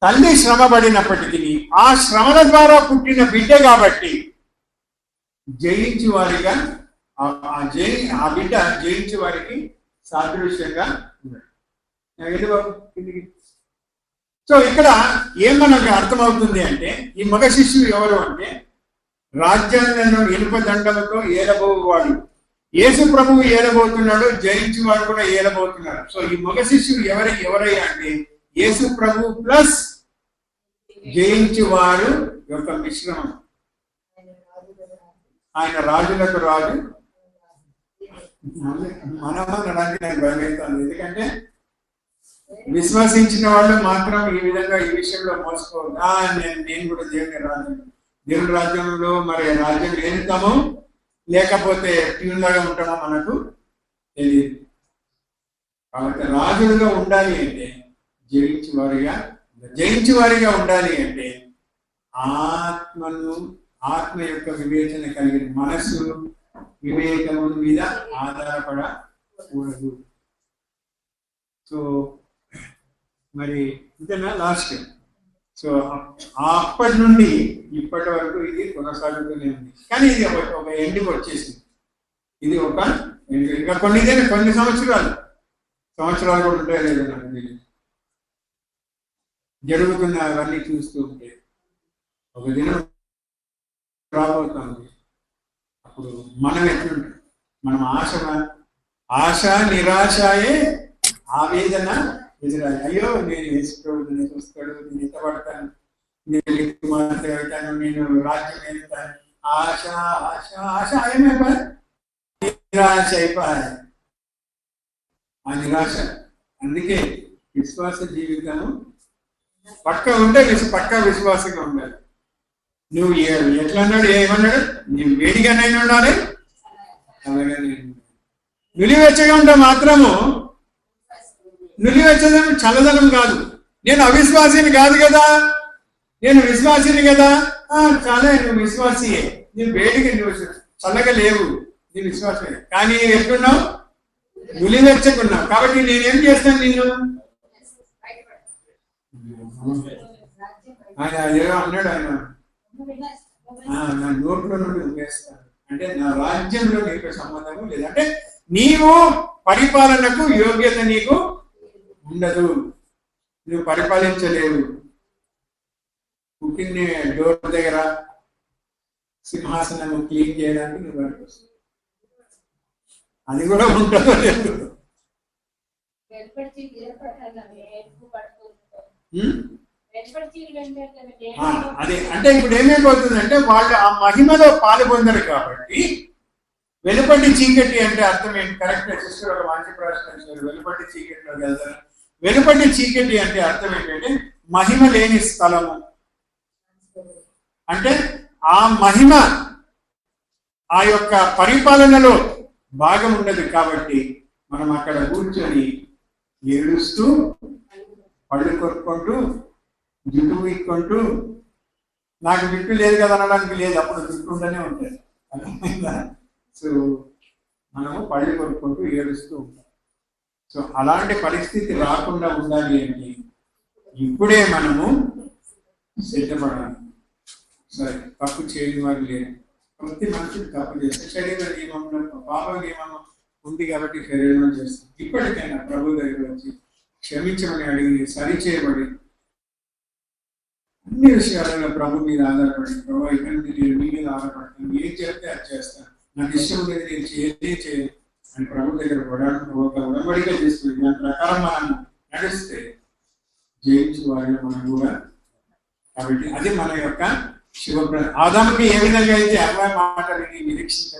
తల్లి శ్రమ పడినప్పటికీ ఆ శ్రమల ద్వారా పుట్టిన బిడ్డ కాబట్టి జయించి వారిగా ఆ బిడ్డ జయించి వారికి సాదృశ్యంగా ఉన్నాడు. సో ఇక్కడ ఏం మనకు అర్థమవుతుంది అంటే, ఈ మగ శిష్యుడు ఎవరు అంటే రాజ్యాంగంలో ఇనుప దండలతో ఏలబోవాడు. యేసు ప్రభువు ఏలబోతున్నాడు, జయించి వాడు కూడా ఏలబోతున్నాడు. సో ఈ మగ శిష్యుడు ఎవరయ్యా అంటే యేసు ప్రభు ప్లస్ జయించి వారు యొక్క మిశ్రమం. ఆయన రాజులకు రాజు. మనమనడానికి నాకు భయమవుతుంది, ఎందుకంటే విశ్వసించిన వాళ్ళు మాత్రం ఈ విధంగా ఈ విషయంలో మోసపోవద్దు. నేను కూడా దేవుని రాజ్యంలో మరి రాజ్యం ఏలుతామో లేకపోతే ట్యూన్లాగా ఉంటామో మనకు తెలియదు. కాబట్టి రాజులుగా ఉండాలి అంటే జయించి వారిగా ఉండాలి అంటే ఆత్మ యొక్క వివేచన కలిగిన మనస్సు వివేకము మీద ఆధారపడకూడదు. సో మరి ఇదేనా లాస్ట్. సో అప్పటి నుండి ఇప్పటి వరకు ఇది కొనసాగుతూనే ఉంది, కానీ ఇది ఒక ఎండ్కి వచ్చేసింది. ఇది ఒక ఇంకా కొన్ని సంవత్సరాలు కూడా ఉంటాయి లేదు నాకు తెలియదు. జరుగుతున్న అవన్నీ చూస్తూ ఉంటే ఒక దినం రాబోతుంది. అప్పుడు మనం ఎట్లుంటాం, మనం ఆశ నిరాశయే ఆవేదన ఎదురాలి. అయ్యో నేను వేసుకోడు, నేను చూస్తాడు, నేను ఇష్టపడతాను, నేను కుమార్తె అవుతాను, నేను రాజ్యం వెళ్తాను. ఆశ ఆశ ఆశ ఏమైపోయి నిరాశ అయిపోయి ఆ నిరాశ. అందుకే విశ్వాస జీవితము పక్కా ఉంటే పక్కా విశ్వాసంగా ఉండాలి. నువ్వు ఎట్లా అన్నాడు, ఏమన్నాడు, నువ్వు వేడిగానైనా ఉండాలి, అలాగే నిలివెచ్చగా ఉంటే మాత్రము నిలివెచ్చదనం చల్లదనం కాదు. నేను అవిశ్వాసిని కాదు కదా, నేను విశ్వాసిని కదా. చాలా నువ్వు విశ్వాసియే, నువ్వు వేడిగా నువ్వు చల్లగా లేవు, నీ విశ్వాసమే, కానీ ఎట్లున్నావు, నిలివెచ్చకున్నావు. కాబట్టి నేనేం చేస్తాను, నిన్ను ఆయన ఏదో అన్నాడు, ఆయన నా నోట్లో నుండి వేస్తాను అంటే నా రాజ్యంలో నీకు సంబంధము లేదంటే నీవు పరిపాలనకు యోగ్యత నీకు ఉండదు, నువ్వు పరిపాలించలేవు. కుకింగ్ డోర్ దగ్గర సింహాసనం క్లీన్ చేయడానికి నువ్వు పనికొస్తావు, అది కూడా ఉంటుందో లేదు. అదే అంటే ఇప్పుడు ఏమైపోతుందంటే వాళ్ళు ఆ మహిమలో పాల్గొందరు కాబట్టి వెలుపటి చీకటి అంటే అర్థం ఏంటి? కరెక్ట్ సిస్టర్ ఒక మంచి ప్రశ్న. వెలుపటి చీకటిలోకి వెళ్తారు. వెలుపటి చీకటి అంటే అర్థం ఏంటంటే మహిమ లేని స్థలము. అంటే ఆ మహిమ ఆ యొక్క పరిపాలనలో భాగం ఉండదు కాబట్టి మనం అక్కడ కూర్చొని ఏడుస్తూ పళ్ళు కొట్టుకుంటూ జుట్టు వీక్కుంటూ నాకు జుట్టు లేదు కదా అనడానికి లేదు, అప్పుడు జుట్టు ఉంటూనే ఉంటుంది. సో మనము పళ్ళు కొట్టుకుంటూ ఏడుస్తూ ఉంటాం. సో అలాంటి పరిస్థితి రాకుండా ఉండాలి అంటే ఇప్పుడే మనము సిద్ధపడాలి. సరే, తప్పు చేయని వారు లేరు, ప్రతి మనుషులు తప్పు చేస్తే శరీర నియమంలో పాప నియమం ఉంది కాబట్టి శరీరంలో చేస్తాం. ఇప్పటికైనా ప్రభు దగ్గర వచ్చి క్షమించమని అడిగి సరిచేయబడి అన్ని విషయాలలో ప్రభు మీద ఆధారపడి, ప్రభు ఇక్కడ నేను మీ మీద ఆధారపడతాను, ఏం చేస్తే అది చేస్తాను, నాకు ఇష్టం లేదు నేను చేయను అని ప్రభు దగ్గర ఉడంబడిగా చేసుకుని దాని ప్రకారం మనం నడిస్తే జయించు వారిని మనం కూడా కాబట్టి అది మన యొక్క ఆదాముకి ఏ విధంగా అయితే అవ్వ మాట విని నిరీక్షణ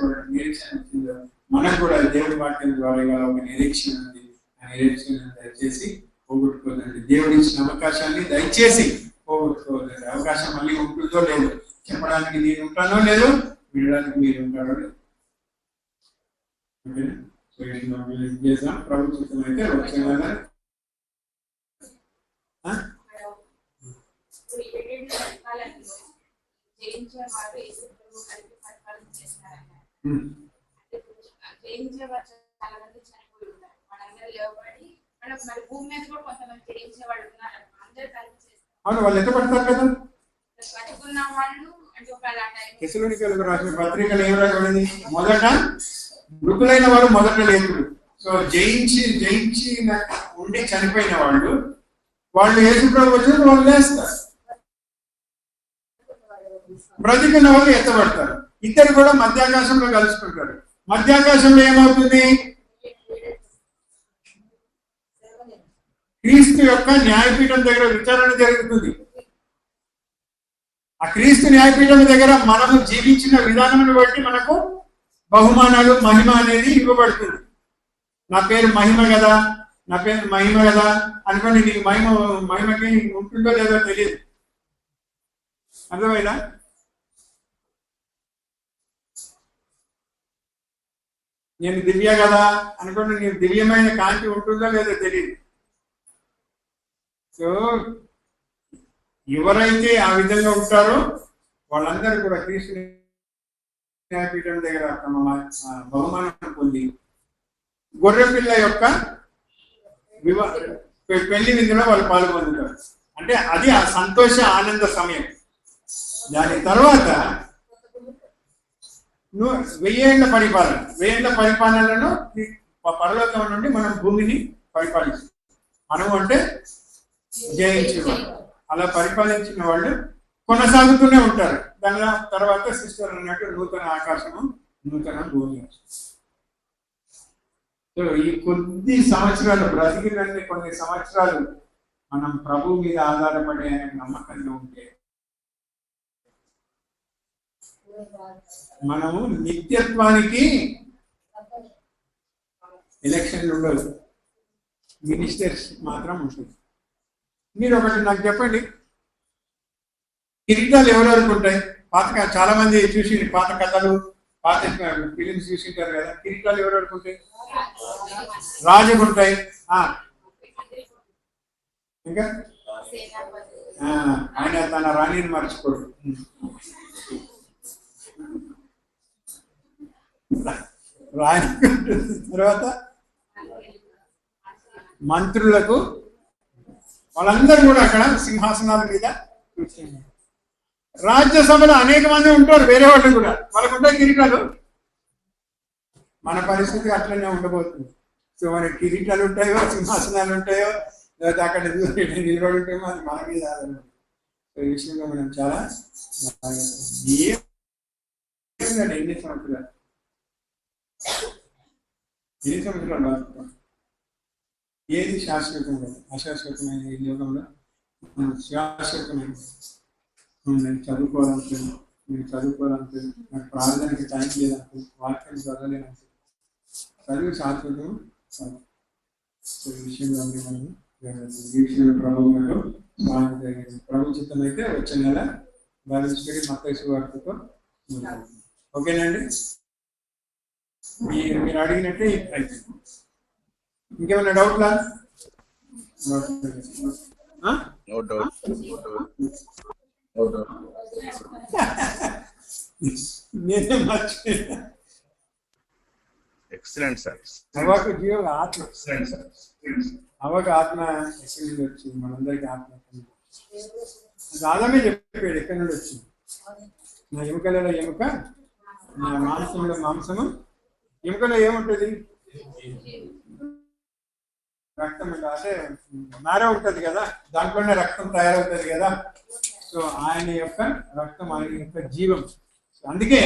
వచ్చిందో మనకు కూడా దేవుడి వాక్యం ద్వారా ఒక నిరీక్షణ ఉంది. ఆ నిరీక్షణ దయచేసి పోగొట్టుకోదండి. దేవుడు ఇచ్చిన అవకాశాన్ని దయచేసి పోగొట్టుకోవద్దండి. అవకాశం మళ్ళీ ఉంటుందో లేదు, చెప్పడానికి నేను ఉంటానో లేదు, వినడానికి మీరు ఉంటాడో లేదు. చేద్దాం. ప్రభుత్వం అయితే వచ్చే అవును, వాళ్ళు ఎంత పడతారు కదా. తెస్సలోనికీయులకు రాసిన పత్రికలు ఏం రాయబడింది? మొదట మృతులైన వారు మొదట లేకుడు. సో జయించి ఉండి చనిపోయిన వాళ్ళు యేసు ప్రభు వచ్చినప్పుడు వాళ్ళు లేస్తారు. బ్రతికున్న వాళ్ళు ఎత్తబడతారు. ఇద్దరు కూడా మధ్యాకాశంలో కలుసుకుంటారు. మధ్యాకాశంలో ఏమవుతుంది? క్రీస్తు యొక్క న్యాయపీఠం దగ్గర విచారణ జరుగుతుంది. ఆ క్రీస్తు న్యాయపీఠం దగ్గర మనము జీవించిన విధానాన్ని బట్టి మనకు బహుమానాలు, మహిమ అనేది ఇవ్వబడుతుంది. నా పేరు మహిమ కదా అనుకోండి, నీకు మహిమకి ఉంటుందో లేదో తెలియదు. అర్థమైనా? నేను దివ్య కదా అనుకోండి, నీకు దివ్యమైన కాంతి ఉంటుందో లేదో తెలియదు. సో ఎవరైతే ఆ విధంగా ఉంటారో వాళ్ళందరూ కూడా క్రీస్తు న్యాయపీఠం దగ్గర తమ బహుమానం పొంది గొర్రెపిల్ల యొక్క పెళ్లి విందులో వాళ్ళు పాల్గొంటారు. అంటే అది ఆ సంతోష ఆనంద సమయం. దాని తర్వాత 1000 పరిపాలనను పరలోకం నుండి మనం భూమిని పరిపాలిస్తాం. మనము అంటే జయించేవాళ్ళు. అలా పరిపాలించిన వాళ్ళు కొనసాగుతూనే ఉంటారు. దాని తర్వాత సిస్టర్ అన్నట్టు నూతన ఆకాశము, నూతన భూమి. సో ఈ కొద్ది సంవత్సరాలు బ్రతికినన్ని కొన్ని సంవత్సరాలు మనం ప్రభు మీద ఆధారపడే నమ్మకంగా ఉంటే మనము నిత్యత్వానికి ఎలక్షన్లు ఉండవు, మినిస్టర్స్ మాత్రం ఉంటుంది. మీరు ఒకటి నాకు చెప్పండి, కిరీటాలు ఎవరెవరికి ఉంటాయి? చాలా మంది చూసి పాత కథలు, పాత ఫిలిమ్స్ చూసింటారు కదా. కిరీటాలు ఎవరెవరికి ఉంటాయి? రాజుకు ఉంటాయి. ఇంకా ఆయన తన రాణిని మర్చిపోడు. రాణి తర్వాత మంత్రులకు, వాళ్ళందరూ కూడా అక్కడ సింహాసనాల మీద కూర్చున్నారు. రాజ్యసభలో అనేక మంది ఉంటారు, వేరే వాళ్ళు కూడా, వాళ్ళకు ఉంటాయి కిరీటాలు. మన పరిస్థితి అట్లనే ఉండబోతుంది. సో మన కిరీటాలు ఉంటాయో, సింహాసనాలు ఉంటాయో, లేకపోతే అక్కడ నిలబడి ఉంటాయో, అది మన మీద ఆధారం. సో ఈ విషయంలో మనం చాలా ఎన్ని సంవత్సరాలు ఏది శాశ్వతం కాదు, అశాశ్వతమైన ఈ యోగంలో శాశ్వతమైన. నేను చదువుకోవాలంటే నాకు ప్రార్థనకి టైం లేదంటే, వాక్యం చదవలేనంటే, చదువు శాశ్వతం కాదు. సో ఈ విషయంలో మనం ఈ విషయంలో ప్రభు చిత్తం అయితే వచ్చే నెల బాలెన్స్పేట మత్తయి సువార్తతో ఓకేనండి. మీరు అడిగినట్టే అయితే ఇంకేమైనా డౌట్లా? నేనే మర్చిపోయా. Excellent sir. అవ్వకు జీవం ఆత్మ, అవ్వకు ఆత్మ ఎక్కడి నుండి వచ్చింది? మనందరికీ ఆత్మ ఆదామే చెప్పాడు ఎక్కడి నుండి వచ్చింది. నా ఎముకలలో ఎముక, నా మాంసంలో మాంసము. ఎముకలో ఏముంటుంది? రక్తం. అంటే నార ఉంటుంది కదా, దాంట్లోనే రక్తం తయారవుతుంది కదా. సో ఆయన యొక్క రక్తం, ఆయన యొక్క జీవం. అందుకే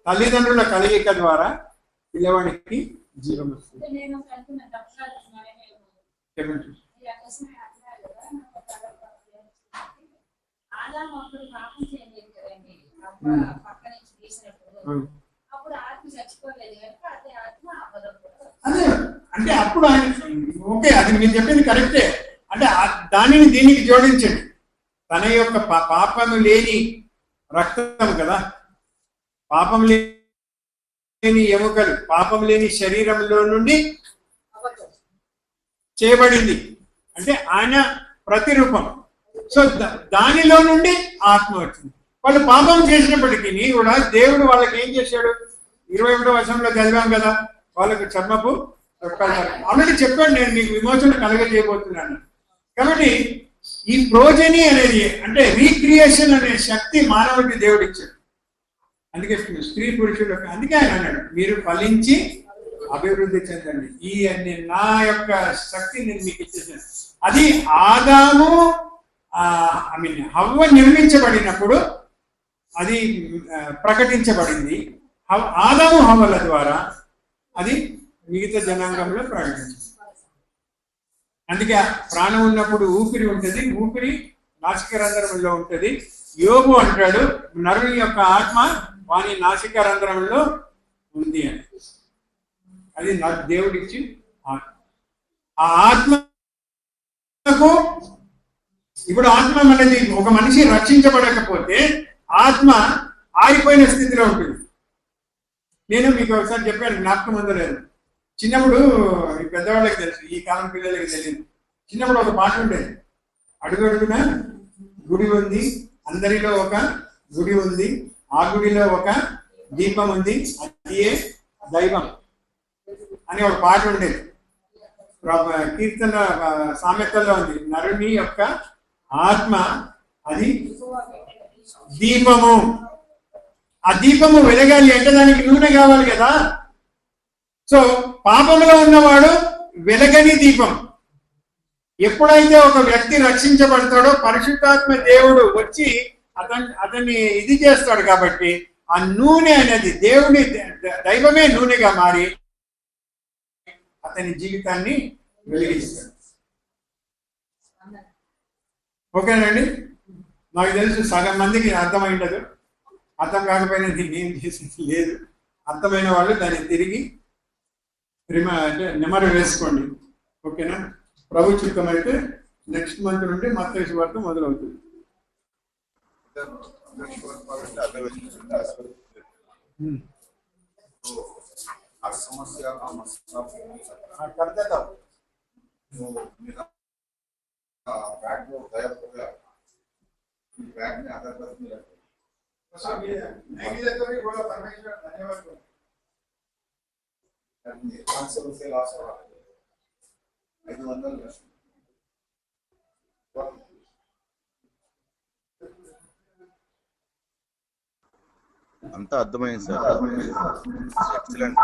తల్లిదండ్రుల కలయిక ద్వారా పిల్లవాడికి జీవం వస్తుంది. ఆదాము అప్పుడు పాపం చేయలేదు కదండి, పక్క నుంచి తీసినప్పుడు అప్పుడు ఆత్మ చచ్చిపోలేదు కనుక అదే ఆత్మ అదే అంటే అప్పుడు ఆయన ఓకే, అది మీరు చెప్పింది కరెక్టే. అంటే దానిని దీనికి జోడించండి. తన యొక్క పాపము లేని రక్తం కదా, పాపం లేని ఎముకలు, పాపం లేని శరీరంలో నుండి చేయబడింది అంటే ఆయన ప్రతిరూపం. సో దానిలో నుండి ఆత్మ వచ్చింది. వాళ్ళు పాపం చేసినప్పటికీ కూడా దేవుడు వాళ్ళకి ఏం చేశాడు? 21వ వచనంలో చదివాం కదా, వాళ్ళకు చర్మపు ఆల్రెడీ చెప్పాడు, నేను మీకు విమోచన కలగజేయబోతున్నాను. కాబట్టి ఈ ప్రోజని అనేది అంటే రీక్రియేషన్ అనే శక్తి మానవుడికి దేవుడు ఇచ్చాడు. అందుకే స్త్రీ పురుషుడు, అందుకే ఆయన అన్నాడు మీరు ఫలించి అభివృద్ధి చెందండి, ఈ అన్ని నా యొక్క శక్తి నేను మీకు ఇచ్చేసాను. అది ఆదాము హవ్వ నిర్మించబడినప్పుడు అది ప్రకటించబడింది. ఆదాము హవ్వల ద్వారా అది మిగతా జనాంగంలో ప్రకటించింది. అందుకే ప్రాణం ఉన్నప్పుడు ఊపిరి ఉంటుంది, ఊపిరి నాసిక రంధ్రంలో ఉంటుంది. యోబు అంటాడు నరుని యొక్క ఆత్మ వాని నాసిక రంధ్రంలో ఉంది అని. అది నాకు దేవుడిచ్చి ఆ ఆత్మకు ఇప్పుడు ఆత్మ అనేది ఒక మనిషి రక్షించబడకపోతే ఆత్మ ఆరిపోయిన స్థితిలో ఉంటుంది. నేను మీకు ఒకసారి చెప్పాను, జ్ఞాపకం ఉందో లేదు. చిన్నప్పుడు ఈ పెద్దవాళ్ళకి తెలుసు, ఈ కాలం పిల్లలకి తెలియదు. చిన్నప్పుడు ఒక పాట ఉండేది, అడుగడుగున గుడి ఉంది, అందరిలో ఒక గుడి ఉంది, ఆ గుడిలో ఒక దీపం ఉంది, అది దైవం అని ఒక పాట ఉండేది. కీర్తన సామెతల్లో ఉంది, నరుని యొక్క ఆత్మ అది దీపము. ఆ దీపము వెలగాలి అంటే దానికి నూనె కావాలి కదా. సో పాపంలో ఉన్నవాడు వెలగని దీపం. ఎప్పుడైతే ఒక వ్యక్తి రక్షించబడతాడో పరిశుద్ధాత్మ దేవుడు వచ్చి అతన్ని ఇది చేస్తాడు. కాబట్టి ఆ నూనె అనేది దేవుని దైవమే నూనెగా మారి అతని జీవితాన్ని వెలిగిస్తాడు. ఓకేనండి, నాకు తెలుసు సగం మందికి అర్థమైండదు. అర్థం కాకపోయినా దీన్ని ఏం చేసేది లేదు. అర్థమైన వాళ్ళు దాన్ని తిరిగి అంటే నెమరు వేసుకోండి. ఓకేనా? ప్రభు చిత్తం అయితే నెక్స్ట్ మంత్ నుండి మత్తయి సువార్త మొదలవుతుంది. అంతా అర్థమైంది sir. Excellent.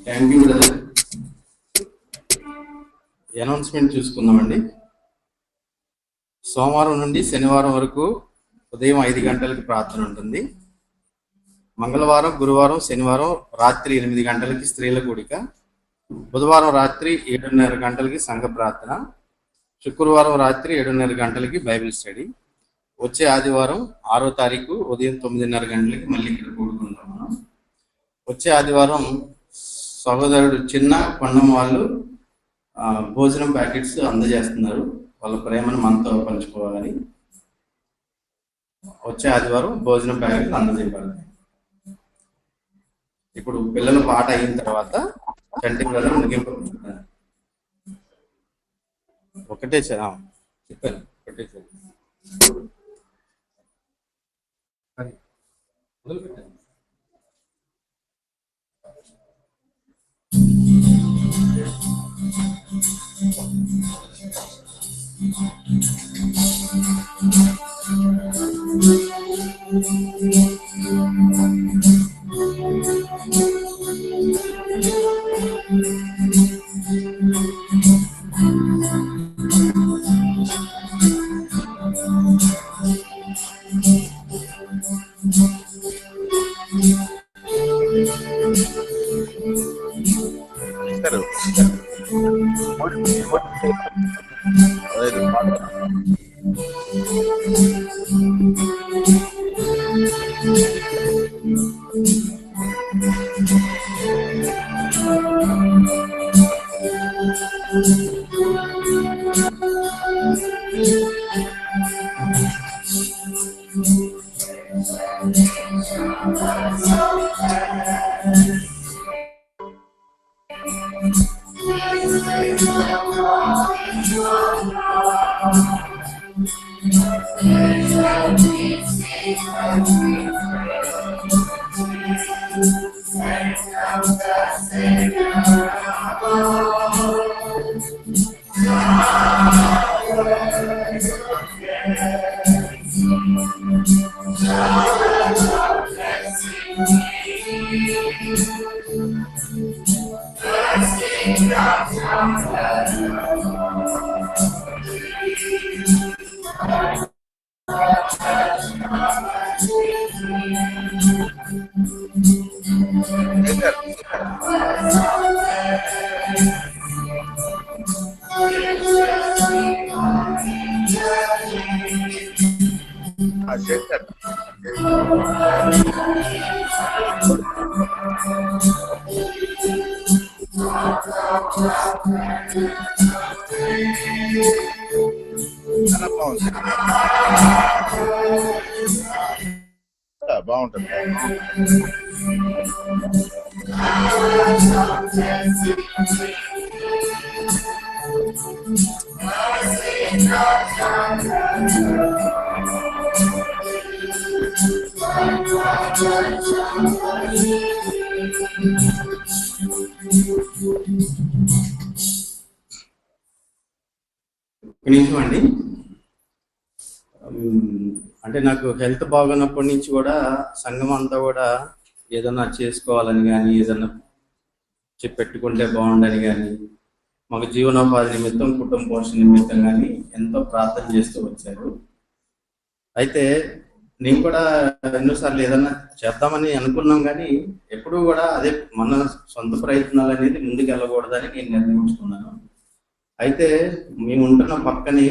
Thank you brother. Announcement చూసుకుందామండి. సోమవారం నుండి శనివారం వరకు ఉదయం 5 గంటలకి ప్రార్థన ఉంటుంది. మంగళవారం, గురువారం, శనివారం రాత్రి 8 గంటలకి స్త్రీల కూడిక, బుధవారం రాత్రి 7:30 గంటలకి సంఘ ప్రార్థన, శుక్రవారం రాత్రి 7:30 గంటలకి బైబిల్ స్టడీ. వచ్చే ఆదివారం 6వ తారీఖు ఉదయం 9:30 గంటలకి మళ్ళీ ఇక్కడ కూడుకుంటాం. వచ్చే ఆదివారం సహోదరుడు చిన్న కొండం వాళ్ళు భోజనం ప్యాకెట్స్ అందజేస్తున్నారు. వాళ్ళ ప్రేమను మనతో పంచుకోవాలని వచ్చే ఆదివారం భోజనం ప్యాకెట్లు అందజేయబడతాయి. ఇప్పుడు పిల్లల పాట అయిన తర్వాత చంటి బ్రదర్ ముగింపు. ఒకటే చెప్పాను, ఒకటే మొదలుపెట్టాను. శేఖర్ చాలా బాగుంటుంది. ఒక నిమిషం అండి. అంటే నాకు హెల్త్ బాగున్నప్పటి నుంచి కూడా సంఘం అంతా కూడా ఏదన్నా చేసుకోవాలని కానీ ఏదన్నా పెట్టుకుంటే బాగుండని కానీ మాకు జీవనోపాధి నిమిత్తం కుటుంబ పోషణ నిమిత్తం కానీ ఎంతో ప్రార్థన చేస్తూ వచ్చారు. అయితే నేను కూడా ఎన్నోసార్లు ఏదన్నా చేద్దామని అనుకున్నాం కానీ ఎప్పుడూ కూడా అదే మన సొంత ప్రయత్నాలు అనేది ముందుకు వెళ్ళకూడదని నేను నిర్ణయించుకున్నాను. అయితే మేము ఉంటున్న పక్కనే